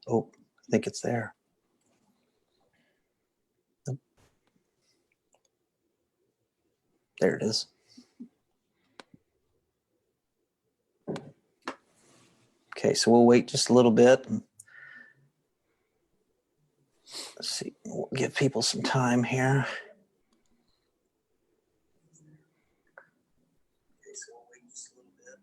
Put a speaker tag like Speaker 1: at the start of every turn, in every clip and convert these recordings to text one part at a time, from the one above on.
Speaker 1: Oh, I think it's there. There it is. Okay, so we'll wait just a little bit. And let's see. We'll give people some time here. Okay, so we'll wait just a little bit.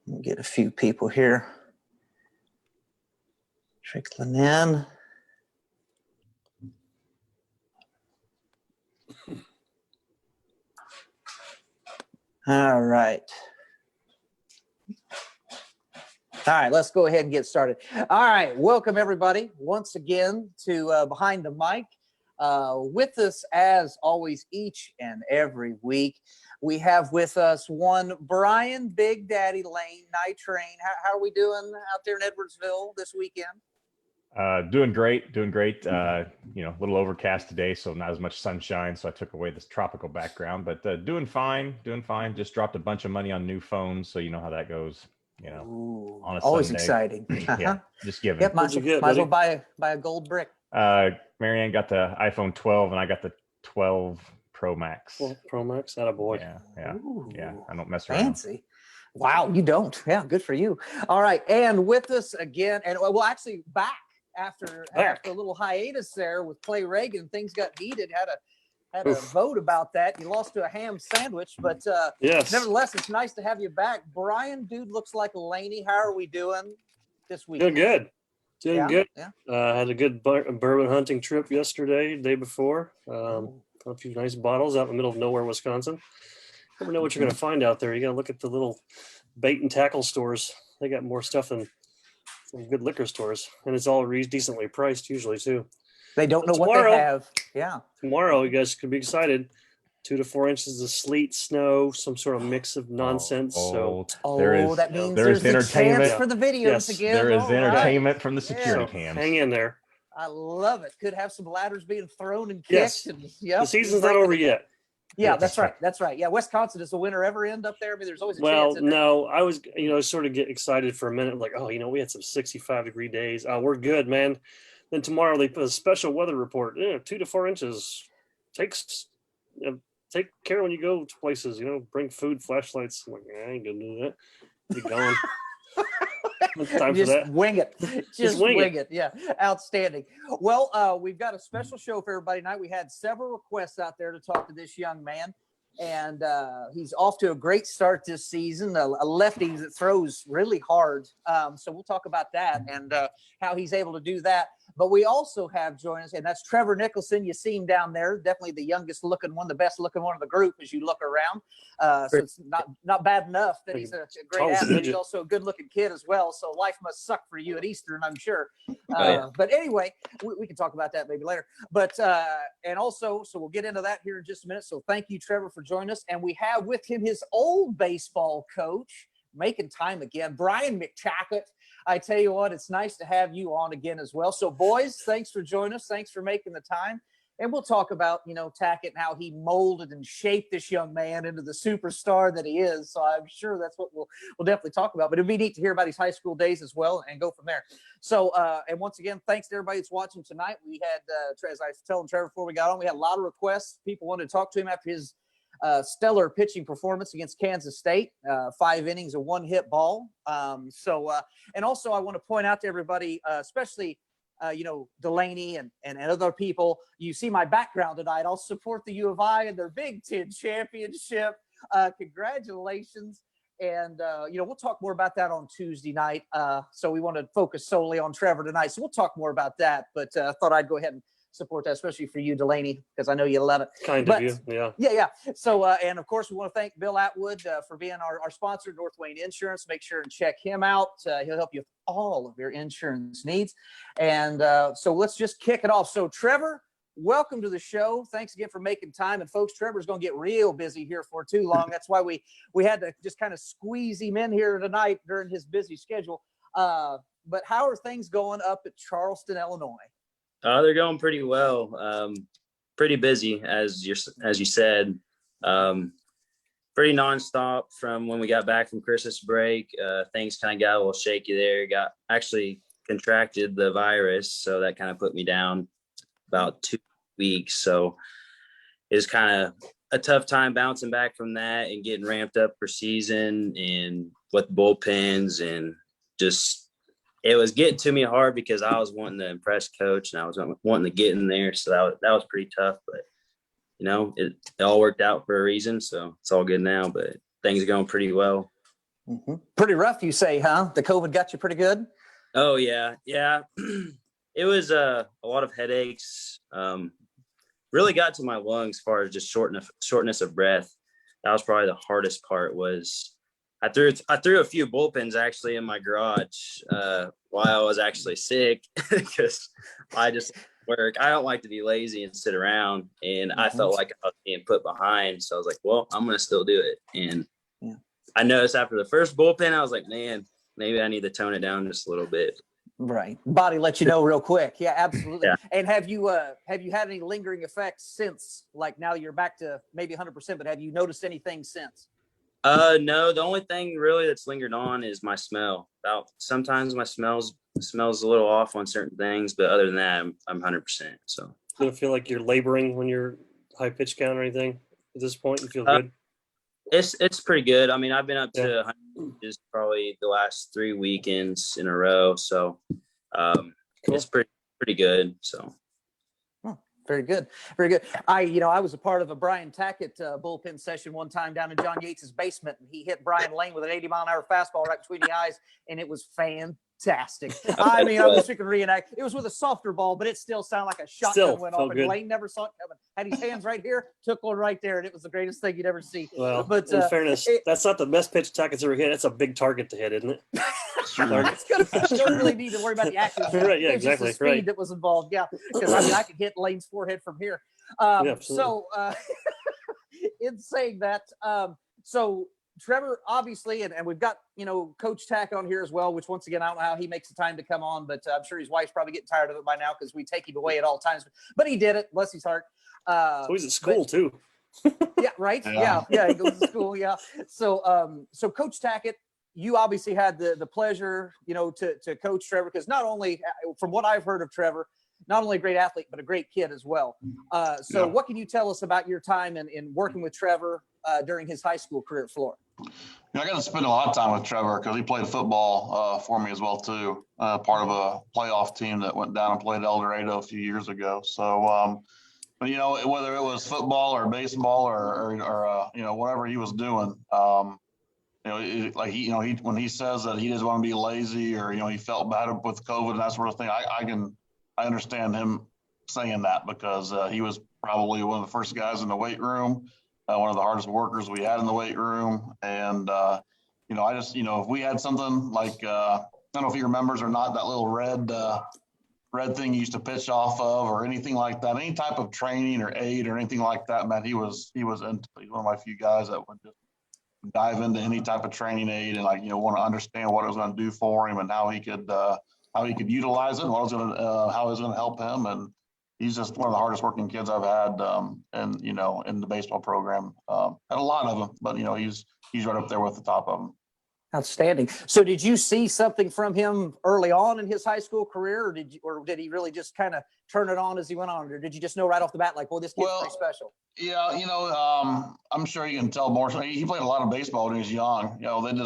Speaker 1: We'll get a few people here trickling in. All right. All right, let's go ahead and get started. All right, welcome everybody once again to Behind the Mic. With us, as always, each and every week, we have with us one Brian Big Daddy Lane, Night Train. How are we doing out there in Edwardsville this weekend?
Speaker 2: Doing great. A little overcast today, so not as much sunshine. So I took away this tropical background, but doing fine. Just dropped a bunch of money on new phones, so you know how that goes.
Speaker 1: Ooh,
Speaker 2: on a
Speaker 1: always
Speaker 2: Sunday.
Speaker 1: exciting.
Speaker 2: Yeah, just giving.
Speaker 1: Yep, might as well buy a gold brick.
Speaker 2: Marianne got the iPhone 12, and I got the 12 Pro Max.
Speaker 3: Well, Pro Max, attaboy.
Speaker 2: Yeah. I don't mess around.
Speaker 1: Fancy. Wow, you don't. Yeah, good for you. All right, and with us again, and well, actually back after a little hiatus there with Clay Reagan, things got heated. Had a vote about that. You lost to a ham sandwich, but
Speaker 3: yes.
Speaker 1: Nevertheless, it's nice to have you back. Brian, dude, looks like Laney. How are we doing this week?
Speaker 3: Doing good.
Speaker 1: Yeah.
Speaker 3: Had a good bourbon hunting trip yesterday, day before. A few nice bottles out in the middle of nowhere, Wisconsin. Never know what you're going to find out there. You got to look at the little bait and tackle stores. They got more stuff than some good liquor stores, and it's all decently priced usually too.
Speaker 1: They don't know what they have. Yeah.
Speaker 3: Tomorrow, you guys could be excited. 2 to 4 inches of sleet, snow, some sort of mix of nonsense.
Speaker 1: That means there's the chance for the videos again.
Speaker 2: There is entertainment from the security cams.
Speaker 3: Hang in there.
Speaker 1: I love it. Could have some ladders being thrown and kicked.
Speaker 3: Yes.
Speaker 1: And,
Speaker 3: the season's not over yet.
Speaker 1: Yeah, that's right. Yeah, Wisconsin, does the winter ever end up there? I mean, there's always a chance.
Speaker 3: Well, no, I was, sort of get excited for a minute, like, we had some 65-degree days. We're good, man. Then tomorrow they put a special weather report. 2 to 4 inches. Take care when you go to places. Bring food, flashlights. I'm like, I ain't gonna do that. Be gone. Time
Speaker 1: just
Speaker 3: for that.
Speaker 1: Wing it. Just wing it. Yeah, outstanding. Well, we've got a special show for everybody tonight. We had several requests out there to talk to this young man, and he's off to a great start this season. A lefty that throws really hard. So we'll talk about that and how he's able to do that. But we also have joining us, and that's Trevor Nicholson. You see him down there, definitely the youngest looking one, the best looking one of the group as you look around. So it's not bad enough that he's a great athlete. He's also a good looking kid as well. So life must suck for you at Eastern, I'm sure. But anyway, we can talk about that maybe later. But and also, so we'll get into that here in just a minute. So thank you, Trevor, for joining us. And we have with him his old baseball coach, making time again, Brian McTackett. I tell you what, it's nice to have you on again as well. So, boys, thanks for joining us. Thanks for making the time. And we'll talk about, Tackett and how he molded and shaped this young man into the superstar that he is. So I'm sure that's what we'll definitely talk about. But it'd be neat to hear about his high school days as well and go from there. So, and once again, thanks to everybody that's watching tonight. We had, as I was telling Trevor before we got on, we had a lot of requests. People wanted to talk to him after his stellar pitching performance against Kansas State, 5 innings, a 1-hit ball. And also I want to point out to everybody, especially, Delaney and other people, you see my background tonight. I'll support the U of I in their Big Ten championship. Congratulations. And, we'll talk more about that on Tuesday night. So we want to focus solely on Trevor tonight. So we'll talk more about that, but thought I'd go ahead and support that, especially for you, Delaney, because I know you love it.
Speaker 3: Kind of you, yeah.
Speaker 1: Yeah. So, and of course, we want to thank Bill Atwood for being our sponsor, North Wayne Insurance. Make sure and check him out. He'll help you with all of your insurance needs. And so let's just kick it off. So, Trevor, welcome to the show. Thanks again for making time. And folks, Trevor's going to get real busy here for too long. That's why we had to just kind of squeeze him in here tonight during his busy schedule. But how are things going up at Charleston, Illinois?
Speaker 4: They're going pretty well. Pretty busy, as you said. Pretty nonstop from when we got back from Christmas break. Things kind of got a little shaky there. Actually contracted the virus, so that kind of put me down about 2 weeks. So it was kind of a tough time bouncing back from that and getting ramped up for season and with bullpens, and just it was getting to me hard because I was wanting to impress coach and I was wanting to get in there. So that was pretty tough, but it all worked out for a reason. So it's all good now, but things are going pretty well.
Speaker 1: Mm-hmm. Pretty rough, you say, huh? The COVID got you pretty good?
Speaker 4: Oh yeah. Yeah. It was a lot of headaches. Really got to my lungs as far as just shortness of breath. That was probably the hardest part. Was I threw a few bullpens actually in my garage while I was actually sick because I just work. I don't like to be lazy and sit around, and I felt like I was being put behind. So I was like, well, I'm going to still do it. And I noticed after the first bullpen, I was like, man, maybe I need to tone it down just a little bit.
Speaker 1: Right. Body let you know real quick. Yeah, absolutely. Yeah. And have you had any lingering effects since, like now you're back to maybe 100%, but have you noticed anything since?
Speaker 4: No, the only thing really that's lingered on is my smell. Sometimes my smells a little off on certain things, but other than that, I'm 100%. So
Speaker 3: you don't feel like you're laboring when you're high pitch count or anything at this point? You feel good?
Speaker 4: It's pretty good. I mean, I've been up to 100 just probably the last 3 weekends in a row. So cool. It's pretty good. So.
Speaker 1: Very good. Very good. I was a part of a Brian Tackett bullpen session one time down in John Yates's basement, and he hit Brian Lane with an 80-mile-an-hour fastball right between the eyes, and it was fantastic. I mean, I wish we could reenact. It was with a softer ball, but it still sounded like a shotgun went off, and Lane never saw it coming. Had his hands right here, took one right there, and it was the greatest thing you'd ever see.
Speaker 3: Well, but in fairness, that's not the best pitch Tackett's ever hit. It's a big target to hit, isn't it?
Speaker 1: You don't really need to worry about the accuracy.
Speaker 3: Right, yeah, exactly.
Speaker 1: Just the speed that was involved. Yeah, because I could hit Lane's forehead from here. So, in saying that, so Trevor, obviously, and we've got Coach Tack on here as well. Which once again, I don't know how he makes the time to come on, but I'm sure his wife's probably getting tired of it by now because we take him away at all times. But he did it, bless his heart.
Speaker 3: So he's at school too.
Speaker 1: Yeah, right. Yeah, he goes to school. Yeah. So, so Coach Tackett, you obviously had the pleasure, to coach Trevor, because not only, from what I've heard of Trevor, not only a great athlete, but a great kid as well. So what can you tell us about your time in working with Trevor during his high school career at Florida?
Speaker 5: I got to spend a lot of time with Trevor because he played football for me as well, too. Part of a playoff team that went down and played El Dorado a few years ago. So, but, whether it was football or baseball or whatever he was doing, when he says that he doesn't want to be lazy or, he felt bad with COVID and that sort of thing, I understand him saying that because he was probably one of the first guys in the weight room, one of the hardest workers we had in the weight room. And, if we had something like, I don't know if he remembers or not, that little red thing he used to pitch off of or anything like that, any type of training or aid or anything like that, man, he's one of my few guys that would just dive into any type of training aid and want to understand what it was going to do for him and how he could utilize it and how it was going to help him. And he's just one of the hardest working kids I've had in the baseball program. Had a lot of them, but he's right up there with the top of them.
Speaker 1: Outstanding. So did you see something from him early on in his high school career, or did he really just kind of turn it on as he went on, or did you just know right off the bat, like, well, this kid's pretty special?
Speaker 5: Yeah, I'm sure you can tell more. He played a lot of baseball when he was young. They did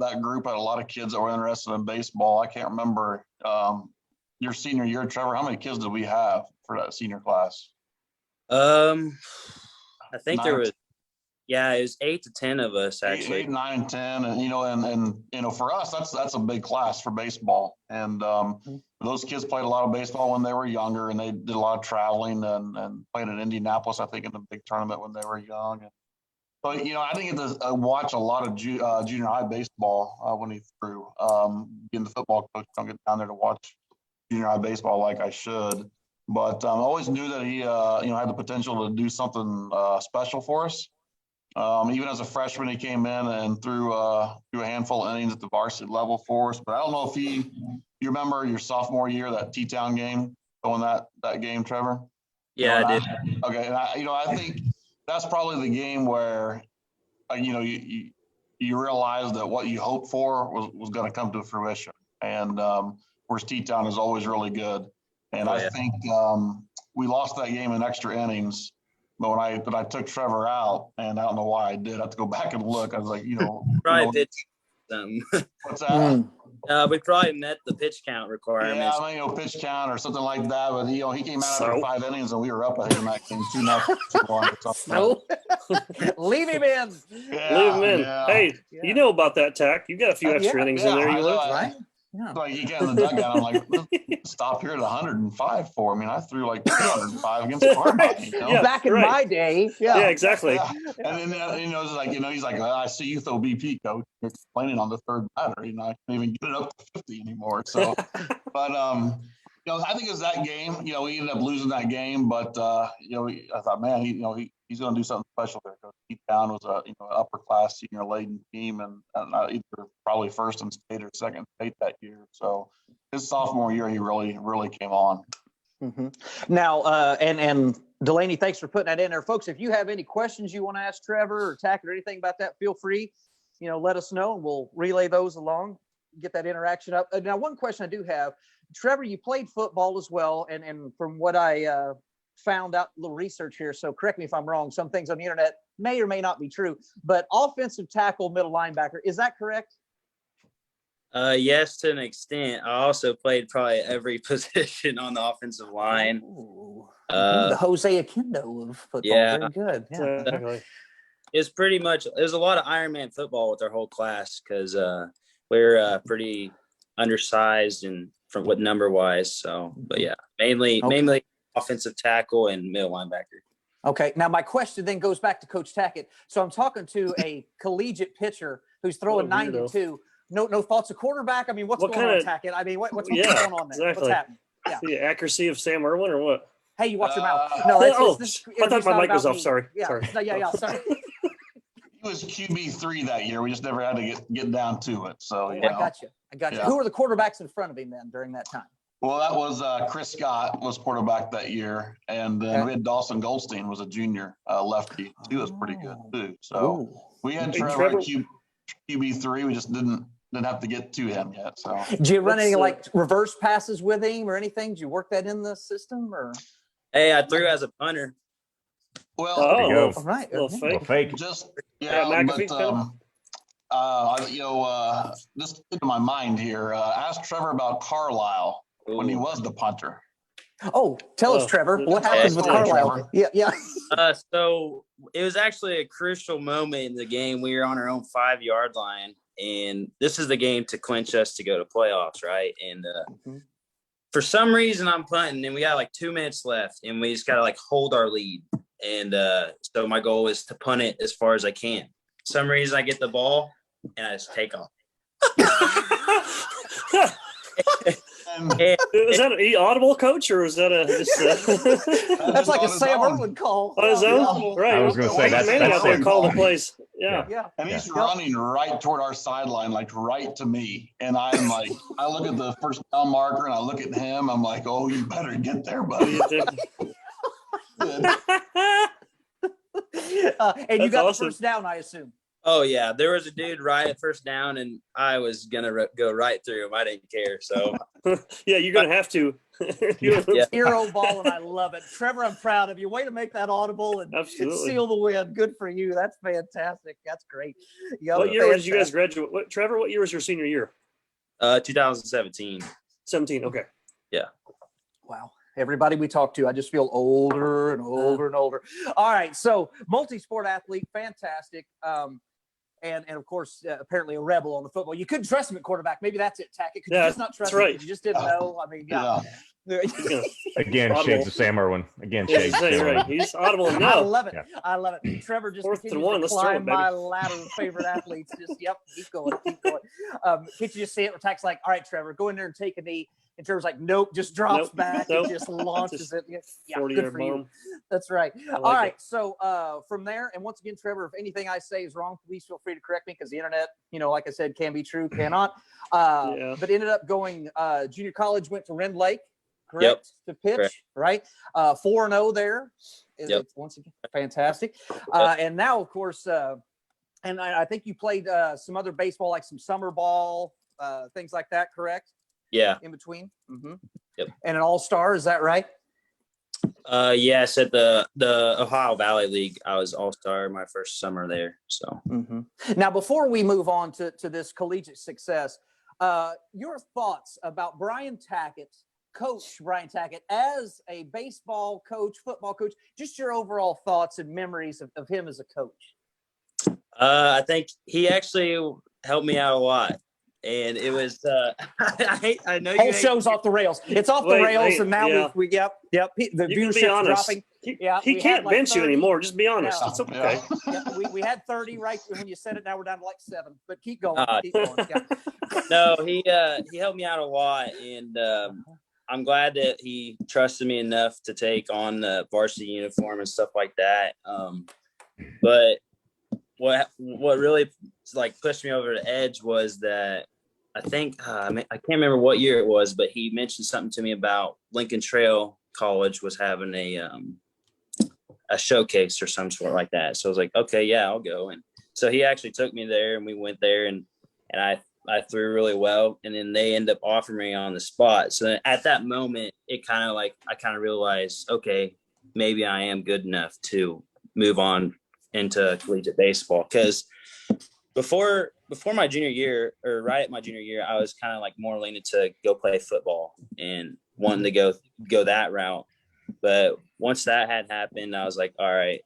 Speaker 5: that group had a lot of kids that were interested in baseball. I can't remember your senior year, Trevor. How many kids did we have for that senior class?
Speaker 4: I think there was Yeah, it was 8 to 10 of us
Speaker 5: Eight,
Speaker 4: actually.
Speaker 5: 8, 9, and 10, and for us, that's a big class for baseball. And those kids played a lot of baseball when they were younger, and they did a lot of traveling and played in Indianapolis, I think, in the big tournament when they were young. And so, I didn't get to watch a lot of junior high baseball when he threw. Being the football coach, don't get down there to watch junior high baseball like I should. But I always knew that he, had the potential to do something special for us. Even as a freshman, he came in and threw a handful of innings at the varsity level for us. But I don't know if you remember your sophomore year, that T-Town game, going that game, Trevor?
Speaker 4: Yeah, I did.
Speaker 5: Okay, and I think that's probably the game where, you realize that what you hoped for was going to come to fruition. And whereas T-Town is always really good. And I think we lost that game in extra innings. But when I took Trevor out, and I don't know why I did, I have to go back and look. I was like,
Speaker 4: Probably pitched something.
Speaker 5: what's that?
Speaker 4: We probably met the pitch count requirements.
Speaker 5: Yeah, pitch count or something like that. But he came out after 5 innings, and we were up ahead in that game 2-0.
Speaker 1: So leave him in.
Speaker 3: Leave him in.
Speaker 5: Yeah.
Speaker 3: Hey, you know about that, Tack. You got a few extra innings in there. You learned,
Speaker 1: right? Yeah.
Speaker 5: Like you get in the dugout, I'm like, stop here at 105 for. I mean, I threw like 205 against Carmine.
Speaker 3: Yeah,
Speaker 1: back in my day.
Speaker 3: Yeah, exactly.
Speaker 5: Yeah. And then it's like, he's like, I see you throw BP, coach. You're complaining on the third batter. I can't even get it up to 50 anymore. So, but I think it was that game. We ended up losing that game, but I thought, man, he's going to do something special there. T-Town was a upper class senior laden team, and either probably first in state or second in state that year. So his sophomore year, he really came on.
Speaker 1: Mm-hmm. Now, and Delaney, thanks for putting that in there, folks. If you have any questions you want to ask Trevor or Tack or anything about that, feel free. Let us know, and we'll relay those along. Get that interaction up. Now, one question I do have, Trevor, you played football as well, and from what I found out, a little research here, so correct me if I'm wrong, some things on the internet may or may not be true, but offensive tackle, middle linebacker, is that correct?
Speaker 4: Yes, to an extent. I also played probably every position on the offensive line.
Speaker 1: The Jose Akindo of football.
Speaker 4: Yeah.
Speaker 1: Very good. Yeah.
Speaker 3: Exactly.
Speaker 4: It's pretty much, there's a lot of Ironman football with our whole class because we're pretty undersized and from what number wise. So, but yeah, mainly offensive tackle and middle linebacker.
Speaker 1: Okay. Now my question then goes back to Coach Tackett. So I'm talking to a collegiate pitcher who's throwing 92. No thoughts of quarterback. I mean, what's going on, Tackett? I mean, what's going on there?
Speaker 3: Exactly.
Speaker 1: What's happening? Yeah.
Speaker 3: The accuracy of Sam Irwin or what?
Speaker 1: Hey, you watch your mouth. No, that's
Speaker 3: I thought my mic was off. Sorry.
Speaker 1: Yeah.
Speaker 3: Sorry.
Speaker 1: No, yeah. Sorry.
Speaker 5: He was QB3 that year. We just never had to get down to it. So
Speaker 1: I got you.
Speaker 5: Yeah.
Speaker 1: Who were the quarterbacks in front of him then during that time?
Speaker 5: Well, that was Chris Scott was quarterback that year, and we had Dawson Goldstein was a junior lefty. He was pretty good too. So we had Trevor QB3. We just didn't have to get to him yet. So
Speaker 1: did you run any like reverse passes with him or anything? Did you work that in the system or?
Speaker 4: Hey, I threw as a punter.
Speaker 5: Well,
Speaker 1: all right.
Speaker 3: Little fake.
Speaker 5: Just
Speaker 3: McAfee
Speaker 5: this into my mind here. Ask Trevor about Carlisle when he was the punter.
Speaker 1: Oh, tell us, Trevor, what happened with Carlisle? Yeah.
Speaker 4: So it was actually a crucial moment in the game. We were on our own 5-yard line, and this is the game to clinch us to go to playoffs, right? And for some reason, I'm punting, and we got like 2 minutes left, and we just got to like hold our lead. And so my goal is to punt it as far as I can. For some reason, I get the ball, and I just take off.
Speaker 3: Is that an audible, coach, or is that
Speaker 1: that's like a Sam Irwin call?
Speaker 3: Right.
Speaker 2: I was going to say
Speaker 3: that's call the place. Yeah.
Speaker 5: And he's running right toward our sideline, like right to me. And I'm like, I look at the first down marker and I look at him. I'm like, oh, you better get there, buddy.
Speaker 1: And you got the first down, I assume.
Speaker 4: Oh, yeah. There was a dude right at first down, and I was going to go right through him. I didn't care. So,
Speaker 3: yeah, you're going to have to.
Speaker 1: Hero ball, and I love it. Trevor, I'm proud of you. Way to make that audible and seal the win. Good for you. That's fantastic. That's great.
Speaker 3: What year did you guys graduate? Trevor, what year was your senior year?
Speaker 4: 2017.
Speaker 3: 17. Okay.
Speaker 4: Yeah.
Speaker 1: Wow. Everybody we talk to, I just feel older and older and older. All right, so multi-sport athlete, fantastic. And of course, apparently a rebel on the football. You couldn't trust him at quarterback. Maybe that's it, Tackett. Could you just not trust him?
Speaker 3: right.
Speaker 1: 'Cause you just didn't know. I mean, yeah.
Speaker 2: Again,
Speaker 3: Audible.
Speaker 2: shades of Sam Irwin. Again, shades of Sam
Speaker 3: right.
Speaker 2: Irwin.
Speaker 3: He's audible
Speaker 1: I
Speaker 3: now.
Speaker 1: love it.
Speaker 2: Yeah.
Speaker 1: I love it. Trevor just
Speaker 3: 4th and
Speaker 1: continues
Speaker 3: 1.
Speaker 1: to
Speaker 3: Let's throw
Speaker 1: climb
Speaker 3: it, baby.
Speaker 1: my ladder of favorite athletes. Just keep going. Can't you just see it? Where Tack's like, all right, Trevor, go in there and take a knee. And Trevor's like, nope, just drops back and just launches it. Yeah,
Speaker 3: 40-yard
Speaker 1: good for you.
Speaker 3: bomb.
Speaker 1: That's right.
Speaker 3: Like
Speaker 1: All right.
Speaker 3: it.
Speaker 1: So from there, and once again, Trevor, if anything I say is wrong, please feel free to correct me because the internet, like I said, can be true, cannot. But ended up going junior college, went to Rend Lake, correct, to pitch,
Speaker 4: Correct.
Speaker 1: right? 4-0 there.
Speaker 4: Yep.
Speaker 1: It's once again fantastic. And now, of course, and I think you played some other baseball, like some summer ball, things like that, correct?
Speaker 4: Yeah.
Speaker 1: In between. Mm-hmm.
Speaker 4: Yep.
Speaker 1: And an all-star, is that right?
Speaker 4: Yes, at the Ohio Valley League, I was all-star my first summer there. So
Speaker 1: Now, before we move on to this collegiate success, your thoughts about Brian Tackett, Coach Brian Tackett, as a baseball coach, football coach, just your overall thoughts and memories of him as a coach.
Speaker 4: I think he actually helped me out a lot. And it was I know
Speaker 1: Whole show's off the rails. It's off the rails, and now we yep. The viewership's dropping.
Speaker 3: He can't
Speaker 1: like
Speaker 3: bench
Speaker 1: 30.
Speaker 3: you anymore. Just be honest.
Speaker 1: Yeah.
Speaker 3: It's okay.
Speaker 1: We had 30 right when you said it. Now we're down to like 7. But keep going. Keep going. Yeah.
Speaker 4: No, he helped me out a lot, and I'm glad that he trusted me enough to take on the varsity uniform and stuff like that. But what really pushed me over the edge was that I think I can't remember what year it was, but he mentioned something to me about Lincoln Trail College was having a showcase or some sort like that. So I was like, okay, yeah, I'll go. And so he actually took me there, and we went there, and I threw really well, and then they end up offering me on the spot. So at that moment, I kind of realized, okay, maybe I am good enough to move on into collegiate baseball. Because before my junior year, or right at my junior year, I was kind of more leaning to go play football and wanting to go that route. But once that had happened, I was like, all right,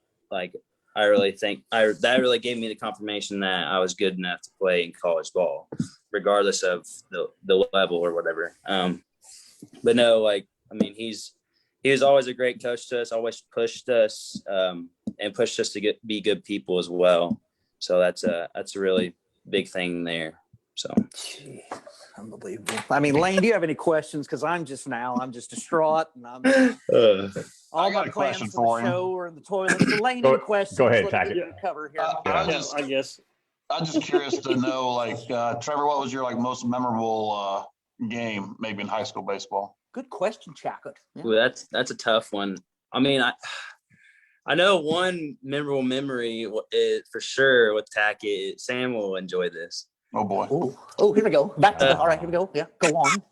Speaker 4: I really think that really gave me the confirmation that I was good enough to play in college ball, regardless of the level or whatever. But no, he was always a great coach to us, always pushed us, and pushed us to be good people as well. So that's a really big thing there. So,
Speaker 1: unbelievable. I mean, Lane, do you have any questions? Because I'm just distraught, and I'm all
Speaker 5: I got
Speaker 1: my
Speaker 5: a
Speaker 1: plans
Speaker 5: question
Speaker 1: for the
Speaker 5: for
Speaker 1: show are in the toilet. So, Lane, any questions?
Speaker 2: Go ahead,
Speaker 1: Let me
Speaker 2: Tackett.
Speaker 1: get you cover here.
Speaker 3: I guess.
Speaker 5: I'm just curious to know, Trevor, what was your most memorable game, maybe in high school baseball?
Speaker 1: Good question, Tackett. Yeah.
Speaker 4: Ooh, that's a tough one. I mean, I know one memorable memory is for sure with Tackett. Sam will enjoy this.
Speaker 5: Oh boy.
Speaker 1: Oh, here we go. Back to all right, here we go. Yeah, go on.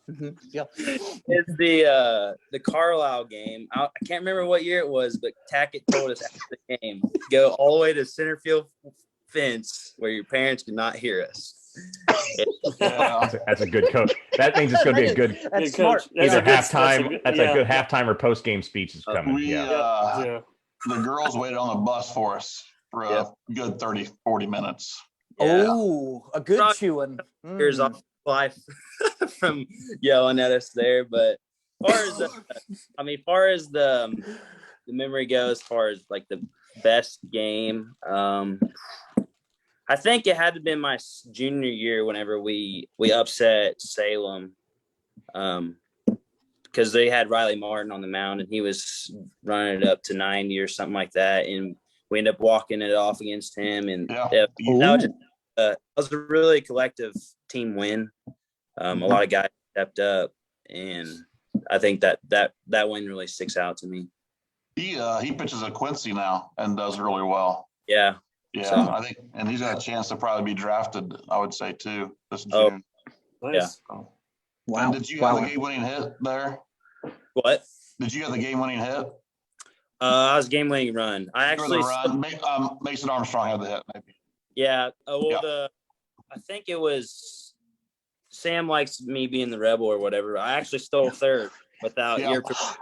Speaker 1: Yeah.
Speaker 4: It's the Carlisle game. I can't remember what year it was, but Tackett told us after the game, go all the way to center field fence where your parents could not hear us.
Speaker 5: Yeah.
Speaker 2: That's a good coach. That means it's going to be a good
Speaker 1: That's smart.
Speaker 2: either halftime. That's a good halftime or post game speech is coming.
Speaker 5: The girls waited on the bus for us for a good 30-40 minutes.
Speaker 4: Yeah.
Speaker 1: Oh, a good chewing.
Speaker 4: Here's off life from yelling at us there. But far as the memory goes, as far as the best game, I think it had to be my junior year whenever we upset Salem, because they had Riley Martin on the mound and he was running it up to 90 or something like that, and we ended up walking it off against him, and that was a really collective team win. A lot of guys stepped up, and I think that win really sticks out to me.
Speaker 5: He pitches at Quincy now and does really well.
Speaker 4: Yeah.
Speaker 5: Yeah,
Speaker 4: so,
Speaker 5: I think, and he's got a chance to probably be drafted, I would say, too, this June.
Speaker 3: Nice.
Speaker 4: Yeah.
Speaker 5: Wow.
Speaker 1: Wow.
Speaker 5: And did you have the game-winning hit there?
Speaker 4: What?
Speaker 5: Did you have the game-winning hit?
Speaker 4: I was game-winning run. I actually
Speaker 5: Mason Armstrong had the hit, maybe.
Speaker 4: Yeah. I think it was Sam likes me being the rebel or whatever. I actually stole third without your permission.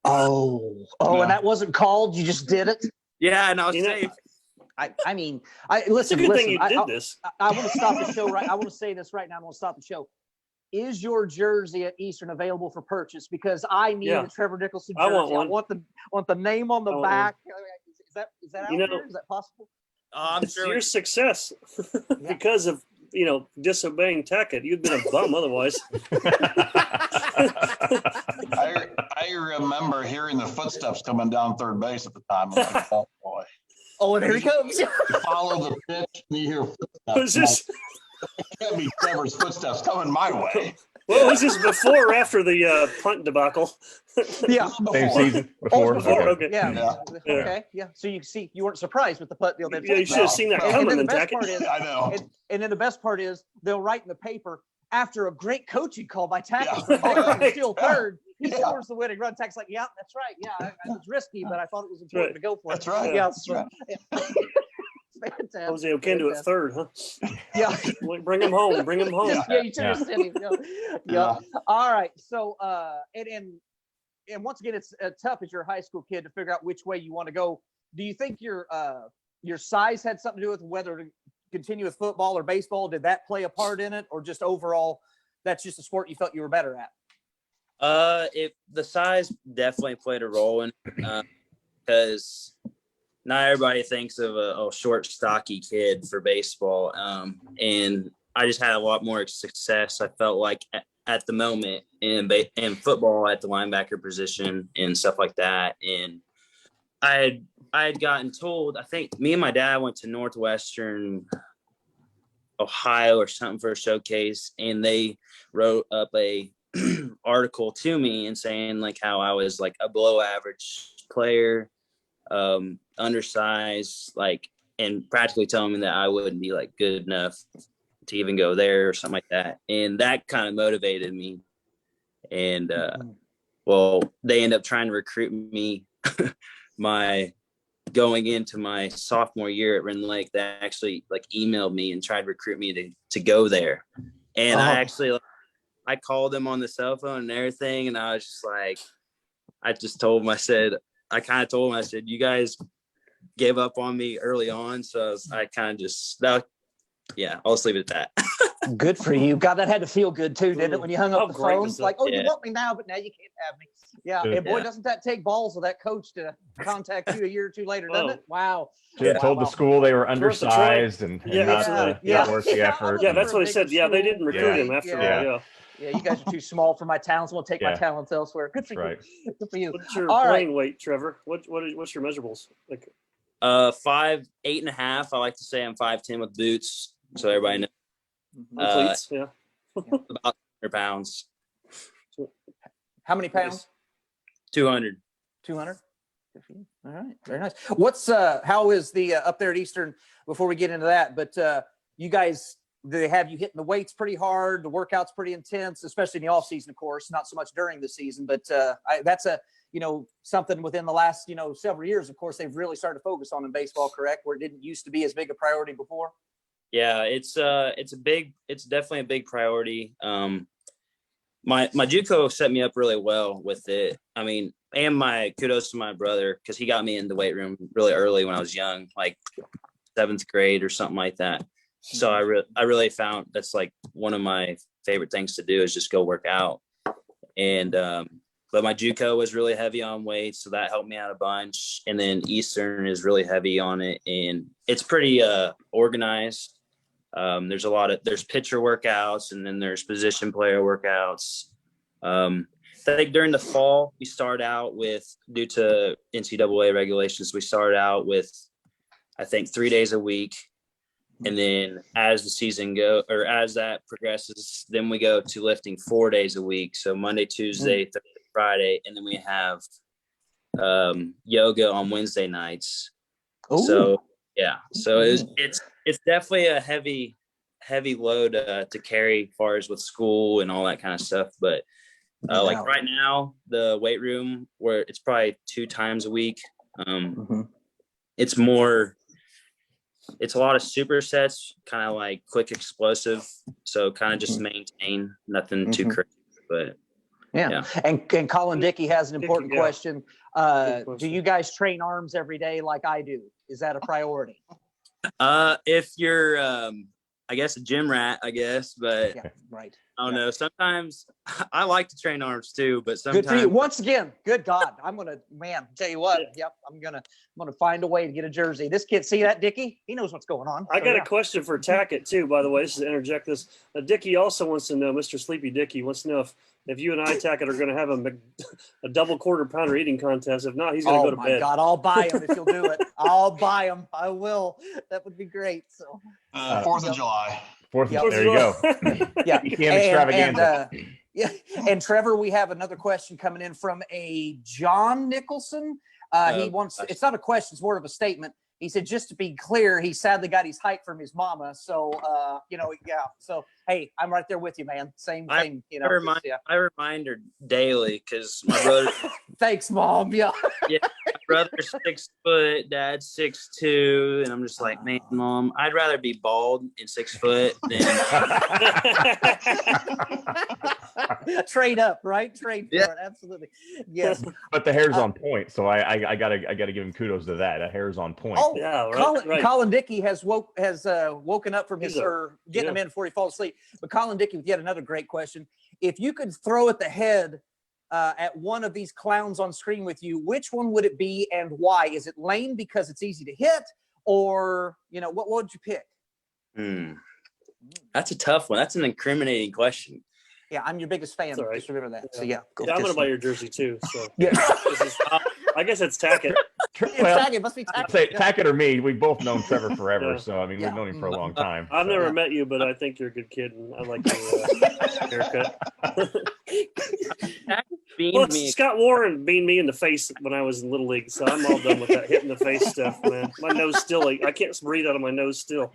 Speaker 1: Oh,
Speaker 5: Yeah.
Speaker 1: and that wasn't called. You just did it.
Speaker 4: Yeah, and I was
Speaker 3: You know,
Speaker 4: safe.
Speaker 1: I mean,
Speaker 3: It's a
Speaker 1: listen.
Speaker 3: good
Speaker 1: Listen,
Speaker 3: thing you did this.
Speaker 1: I want to stop the show right. I want to say this right now. I want to stop the show. Is your jersey at Eastern available for purchase? Because I need
Speaker 3: Yeah.
Speaker 1: a Trevor Nicholson
Speaker 3: I
Speaker 1: jersey.
Speaker 3: want one.
Speaker 1: I want the name on the
Speaker 3: I want
Speaker 1: back. Is that out
Speaker 3: You know-
Speaker 1: there? Is that possible?
Speaker 4: I'm
Speaker 3: It's
Speaker 4: sure.
Speaker 3: your success because of disobeying Tackett. You'd been a bum otherwise.
Speaker 5: I remember hearing the footsteps coming down third base at the time. I'm like, oh boy.
Speaker 1: Oh, and here he comes.
Speaker 5: You follow the pitch and you hear
Speaker 3: Was
Speaker 5: footsteps.
Speaker 3: this
Speaker 5: It can't be Trevor's footsteps coming my way.
Speaker 3: was this before or after the punt debacle?
Speaker 1: Yeah.
Speaker 2: Same
Speaker 5: Before.
Speaker 2: season before.
Speaker 3: before,
Speaker 2: Okay.
Speaker 3: okay.
Speaker 1: Yeah.
Speaker 5: Yeah.
Speaker 1: Okay. Yeah. So you see, you weren't surprised with the putt deal.
Speaker 3: Yeah, you should have seen that
Speaker 5: And
Speaker 3: coming
Speaker 1: then the
Speaker 3: then,
Speaker 1: best
Speaker 3: Tackett.
Speaker 1: part is,
Speaker 5: I know.
Speaker 1: and then the best part is they'll write in the paper after a great coaching call by Tackett
Speaker 5: Yeah.
Speaker 1: for Nicholson, still
Speaker 5: Yeah.
Speaker 1: third. He
Speaker 5: Yeah.
Speaker 1: scores the winning run. Tack's like, yeah, that's right. Yeah, it was risky, but I thought it was important to go for it.
Speaker 5: That's right.
Speaker 1: Yeah.
Speaker 5: That's right.
Speaker 1: Fantastic.
Speaker 3: Jose Oquendo at third, huh?
Speaker 1: Yeah.
Speaker 3: Bring him home. Bring him home.
Speaker 5: Yeah.
Speaker 1: Yeah, you should have sent him. Yeah.
Speaker 5: Yeah.
Speaker 1: All right. So, and once again, it's tough as you're a high school kid to figure out which way you want to go. Do you think your size had something to do with whether to continue with football or baseball? Did that play a part in it, or just overall, that's just a sport you felt you were better at?
Speaker 4: The size definitely played a role in because not everybody thinks of a short, stocky kid for baseball. And I just had a lot more success. I felt like at the moment in football at the linebacker position and stuff like that. And I had gotten told, I think me and my dad went to Northwestern Ohio or something for a showcase, and they wrote up a article to me and saying like how I was like a below average player, undersized, like, and practically telling me that I wouldn't be like good enough to even go there or something like that. And that kind of motivated me. And well, they end up trying to recruit me going into my sophomore year at Ren Lake. They actually like emailed me and tried to recruit me to go there. And I called them on the cell phone and everything. And I was just like, I told them, I said, you guys gave up on me early on. So I kind of just, I'll just leave it at that.
Speaker 1: Good for you. God, that had to feel good too, didn't it? When you hung
Speaker 3: How
Speaker 1: up the
Speaker 3: great
Speaker 1: phone,
Speaker 3: was
Speaker 1: it's
Speaker 3: that?
Speaker 1: like, oh,
Speaker 4: Yeah.
Speaker 1: you want me now, but now you can't have me. Yeah.
Speaker 2: Good.
Speaker 1: And boy,
Speaker 4: Yeah.
Speaker 1: doesn't that take balls of that coach to contact you a year or two later, doesn't
Speaker 3: Oh.
Speaker 1: it? Wow.
Speaker 2: Should have told the school they were
Speaker 3: Worth the
Speaker 2: undersized and
Speaker 3: Yeah,
Speaker 2: not
Speaker 3: absolutely.
Speaker 2: not worth the effort.
Speaker 3: Yeah, that's what I said. Yeah, they didn't recruit him after
Speaker 1: Yeah.
Speaker 3: all. Yeah.
Speaker 1: Yeah, you guys are too small for my talents. We'll take my
Speaker 2: Yeah.
Speaker 1: talents elsewhere. Good for
Speaker 2: That's
Speaker 1: you.
Speaker 2: right.
Speaker 1: Good for you.
Speaker 3: What's your
Speaker 1: All right.
Speaker 3: playing weight, Trevor? What's your measurables? Like
Speaker 4: 5'8.5". I like to say I'm 5'10" with boots, so everybody knows.
Speaker 3: cleats? Yeah.
Speaker 4: About 100 pounds.
Speaker 1: How many pounds?
Speaker 4: 200.
Speaker 1: 200. Good for you. All right. Very nice. What's how is the up there at Eastern before we get into that? But you guys, do they have you hitting the weights pretty hard? The workouts pretty intense, especially in the off season, of course, not so much during the season, but that's something within the last, several years, of course, they've really started to focus on in baseball, correct? Where it didn't used to be as big a priority before.
Speaker 4: Yeah, it's definitely a big priority. My JUCO set me up really well with it. I mean, and my kudos to my brother, because he got me in the weight room really early when I was young, like 7th grade or something like that. So I really found that's like one of my favorite things to do is just go work out. And but my JUCO was really heavy on weights, so that helped me out a bunch. And then Eastern is really heavy on it, and it's pretty organized. There's pitcher workouts, and then there's position player workouts. I think during the fall, we start out with, due to NCAA regulations, we started out with, I think, 3 days a week. And then as the season as that progresses, then we go to lifting 4 days a week. So Monday, Tuesday, Thursday, Friday. And then we have yoga on Wednesday nights.
Speaker 1: Ooh.
Speaker 4: So, yeah. So it's definitely a heavy load to carry as far as with school and all that kind of stuff. But like right now, the weight room, where it's probably 2 times a week. It's a lot of supersets, kind of like quick explosive. So kind of just maintain, nothing too crazy, but
Speaker 1: Yeah. And Colin Dickey has an important
Speaker 3: Dickey, yeah.
Speaker 1: question. Do you guys train arms every day like I do? Is that a priority?
Speaker 4: If you're, I guess a gym rat, but
Speaker 1: Yeah, right.
Speaker 4: I don't know. Sometimes I like to train arms too, but
Speaker 1: Good for you.
Speaker 4: sometimes
Speaker 1: Once again, good God. Tell you what, yep, I'm gonna find a way to get a jersey. This kid, see that, Dickey? He knows what's going on.
Speaker 3: I got a question for Tackett too, by the way. This is interject this. Dickey also wants to know, Mr. Sleepy Dickey wants to know if you and I, Tackett, are going to have a double quarter pounder eating contest. If not, he's going to go to bed.
Speaker 1: Oh my God, I'll buy him if you'll do it. I'll buy him. I will. That would be great. So
Speaker 5: 4th of July.
Speaker 2: 4th,
Speaker 1: Yep.
Speaker 2: there you go.
Speaker 1: yeah,
Speaker 2: BTM extravaganza.
Speaker 1: Yeah, and Trevor, we have another question coming in from a John Nicholson. He wants, it's not a question, it's more of a statement. He said, just to be clear, he sadly got his height from his mama. So, yeah. So, hey, I'm right there with you, man. Same thing,
Speaker 4: I remind her daily because my brother.
Speaker 1: Thanks, Mom. Yeah.
Speaker 4: Yeah, my brother's 6 foot, dad's 6'2", and I'm just like, man, Mom, I'd rather be bald and 6 foot than
Speaker 1: trade up, right? Trade for
Speaker 4: Yeah.
Speaker 1: it, absolutely. Yes.
Speaker 2: But the hair's on point, so I gotta give him kudos to that. The hair's on point.
Speaker 1: Oh,
Speaker 3: Yeah, right.
Speaker 1: Colin Dickey has woken up from
Speaker 3: He's
Speaker 1: getting him in before he falls asleep. But Colin Dickey with yet another great question. If you could throw at the head at one of these clowns on screen with you, which one would it be and why? Is it Lane because it's easy to hit, or what would you pick?
Speaker 4: That's a tough one. That's an incriminating question.
Speaker 1: Yeah, I'm your biggest fan.
Speaker 3: Right.
Speaker 1: Just remember that.
Speaker 3: Yeah.
Speaker 1: So yeah,
Speaker 3: Yeah, I'm going to buy your jersey too. So
Speaker 1: Yeah.
Speaker 3: I guess it's Tackett.
Speaker 2: Well,
Speaker 1: Tackett, must be Tackett.
Speaker 2: I'd say Tackett or me, we've both known Trevor forever.
Speaker 3: Yeah.
Speaker 2: So, I mean, we've known him for a long time.
Speaker 3: I've
Speaker 2: so.
Speaker 3: never met you, but I think you're a good kid, and I like your haircut.
Speaker 4: Beamed me.
Speaker 3: Scott Warren beamed me in the face when I was in Little League, so I'm all done with that hitting the face stuff, man. My nose still, I can't breathe out of my nose still.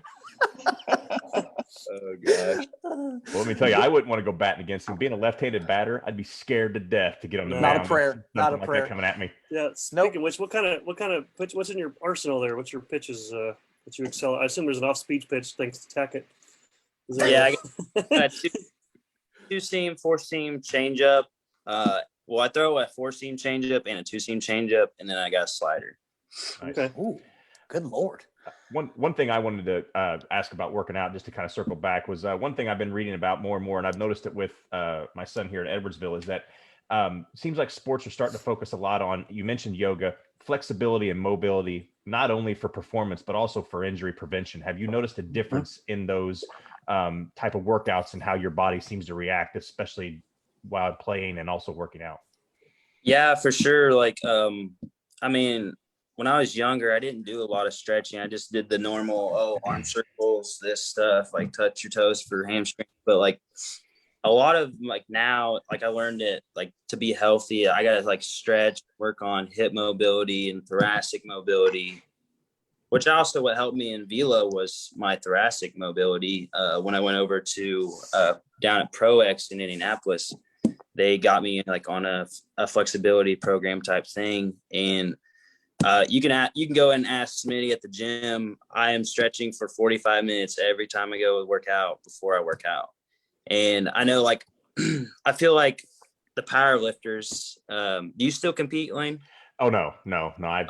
Speaker 4: Oh gosh.
Speaker 2: Well, let me tell you, I wouldn't want to go batting against him. Being a left-handed batter, I'd be scared to death to get on the
Speaker 3: Not
Speaker 2: mound.
Speaker 1: a prayer.
Speaker 2: with
Speaker 1: Not a
Speaker 2: something like
Speaker 1: prayer.
Speaker 2: that coming at me.
Speaker 3: Yeah. Speaking of which, what kind of pitch? What's in your arsenal there? What's your pitches that you excel? I assume there's an off-speed pitch thanks to Tackett.
Speaker 4: Yeah, I got two-seam, four-seam changeup. Well, I throw a four-seam changeup and a two-seam changeup, and then I got a slider.
Speaker 2: Nice.
Speaker 3: Okay.
Speaker 1: Ooh, good Lord.
Speaker 2: One thing I wanted to ask about working out, just to kind of circle back, was one thing I've been reading about more and more, and I've noticed it with my son here in Edwardsville, is that seems like sports are starting to focus a lot on, you mentioned yoga, flexibility and mobility, not only for performance, but also for injury prevention. Have you noticed a difference in those type of workouts and how your body seems to react, especially while playing and also working out?
Speaker 4: Yeah, for sure. Like, I mean, when I was younger, I didn't do a lot of stretching. I just did the normal, arm circles, this stuff, like touch your toes for hamstring. But like a lot of like now, like I learned it, like to be healthy, I got to like stretch, work on hip mobility and thoracic mobility, which also what helped me in velo was my thoracic mobility. When I went over to down at ProX in Indianapolis, they got me like on a flexibility program type thing. And you can go and ask Smitty at the gym. I am stretching for 45 minutes every time I go work out before I work out. And I know, like, I feel like the power lifters, do you still compete, Lane?
Speaker 2: Oh, no. I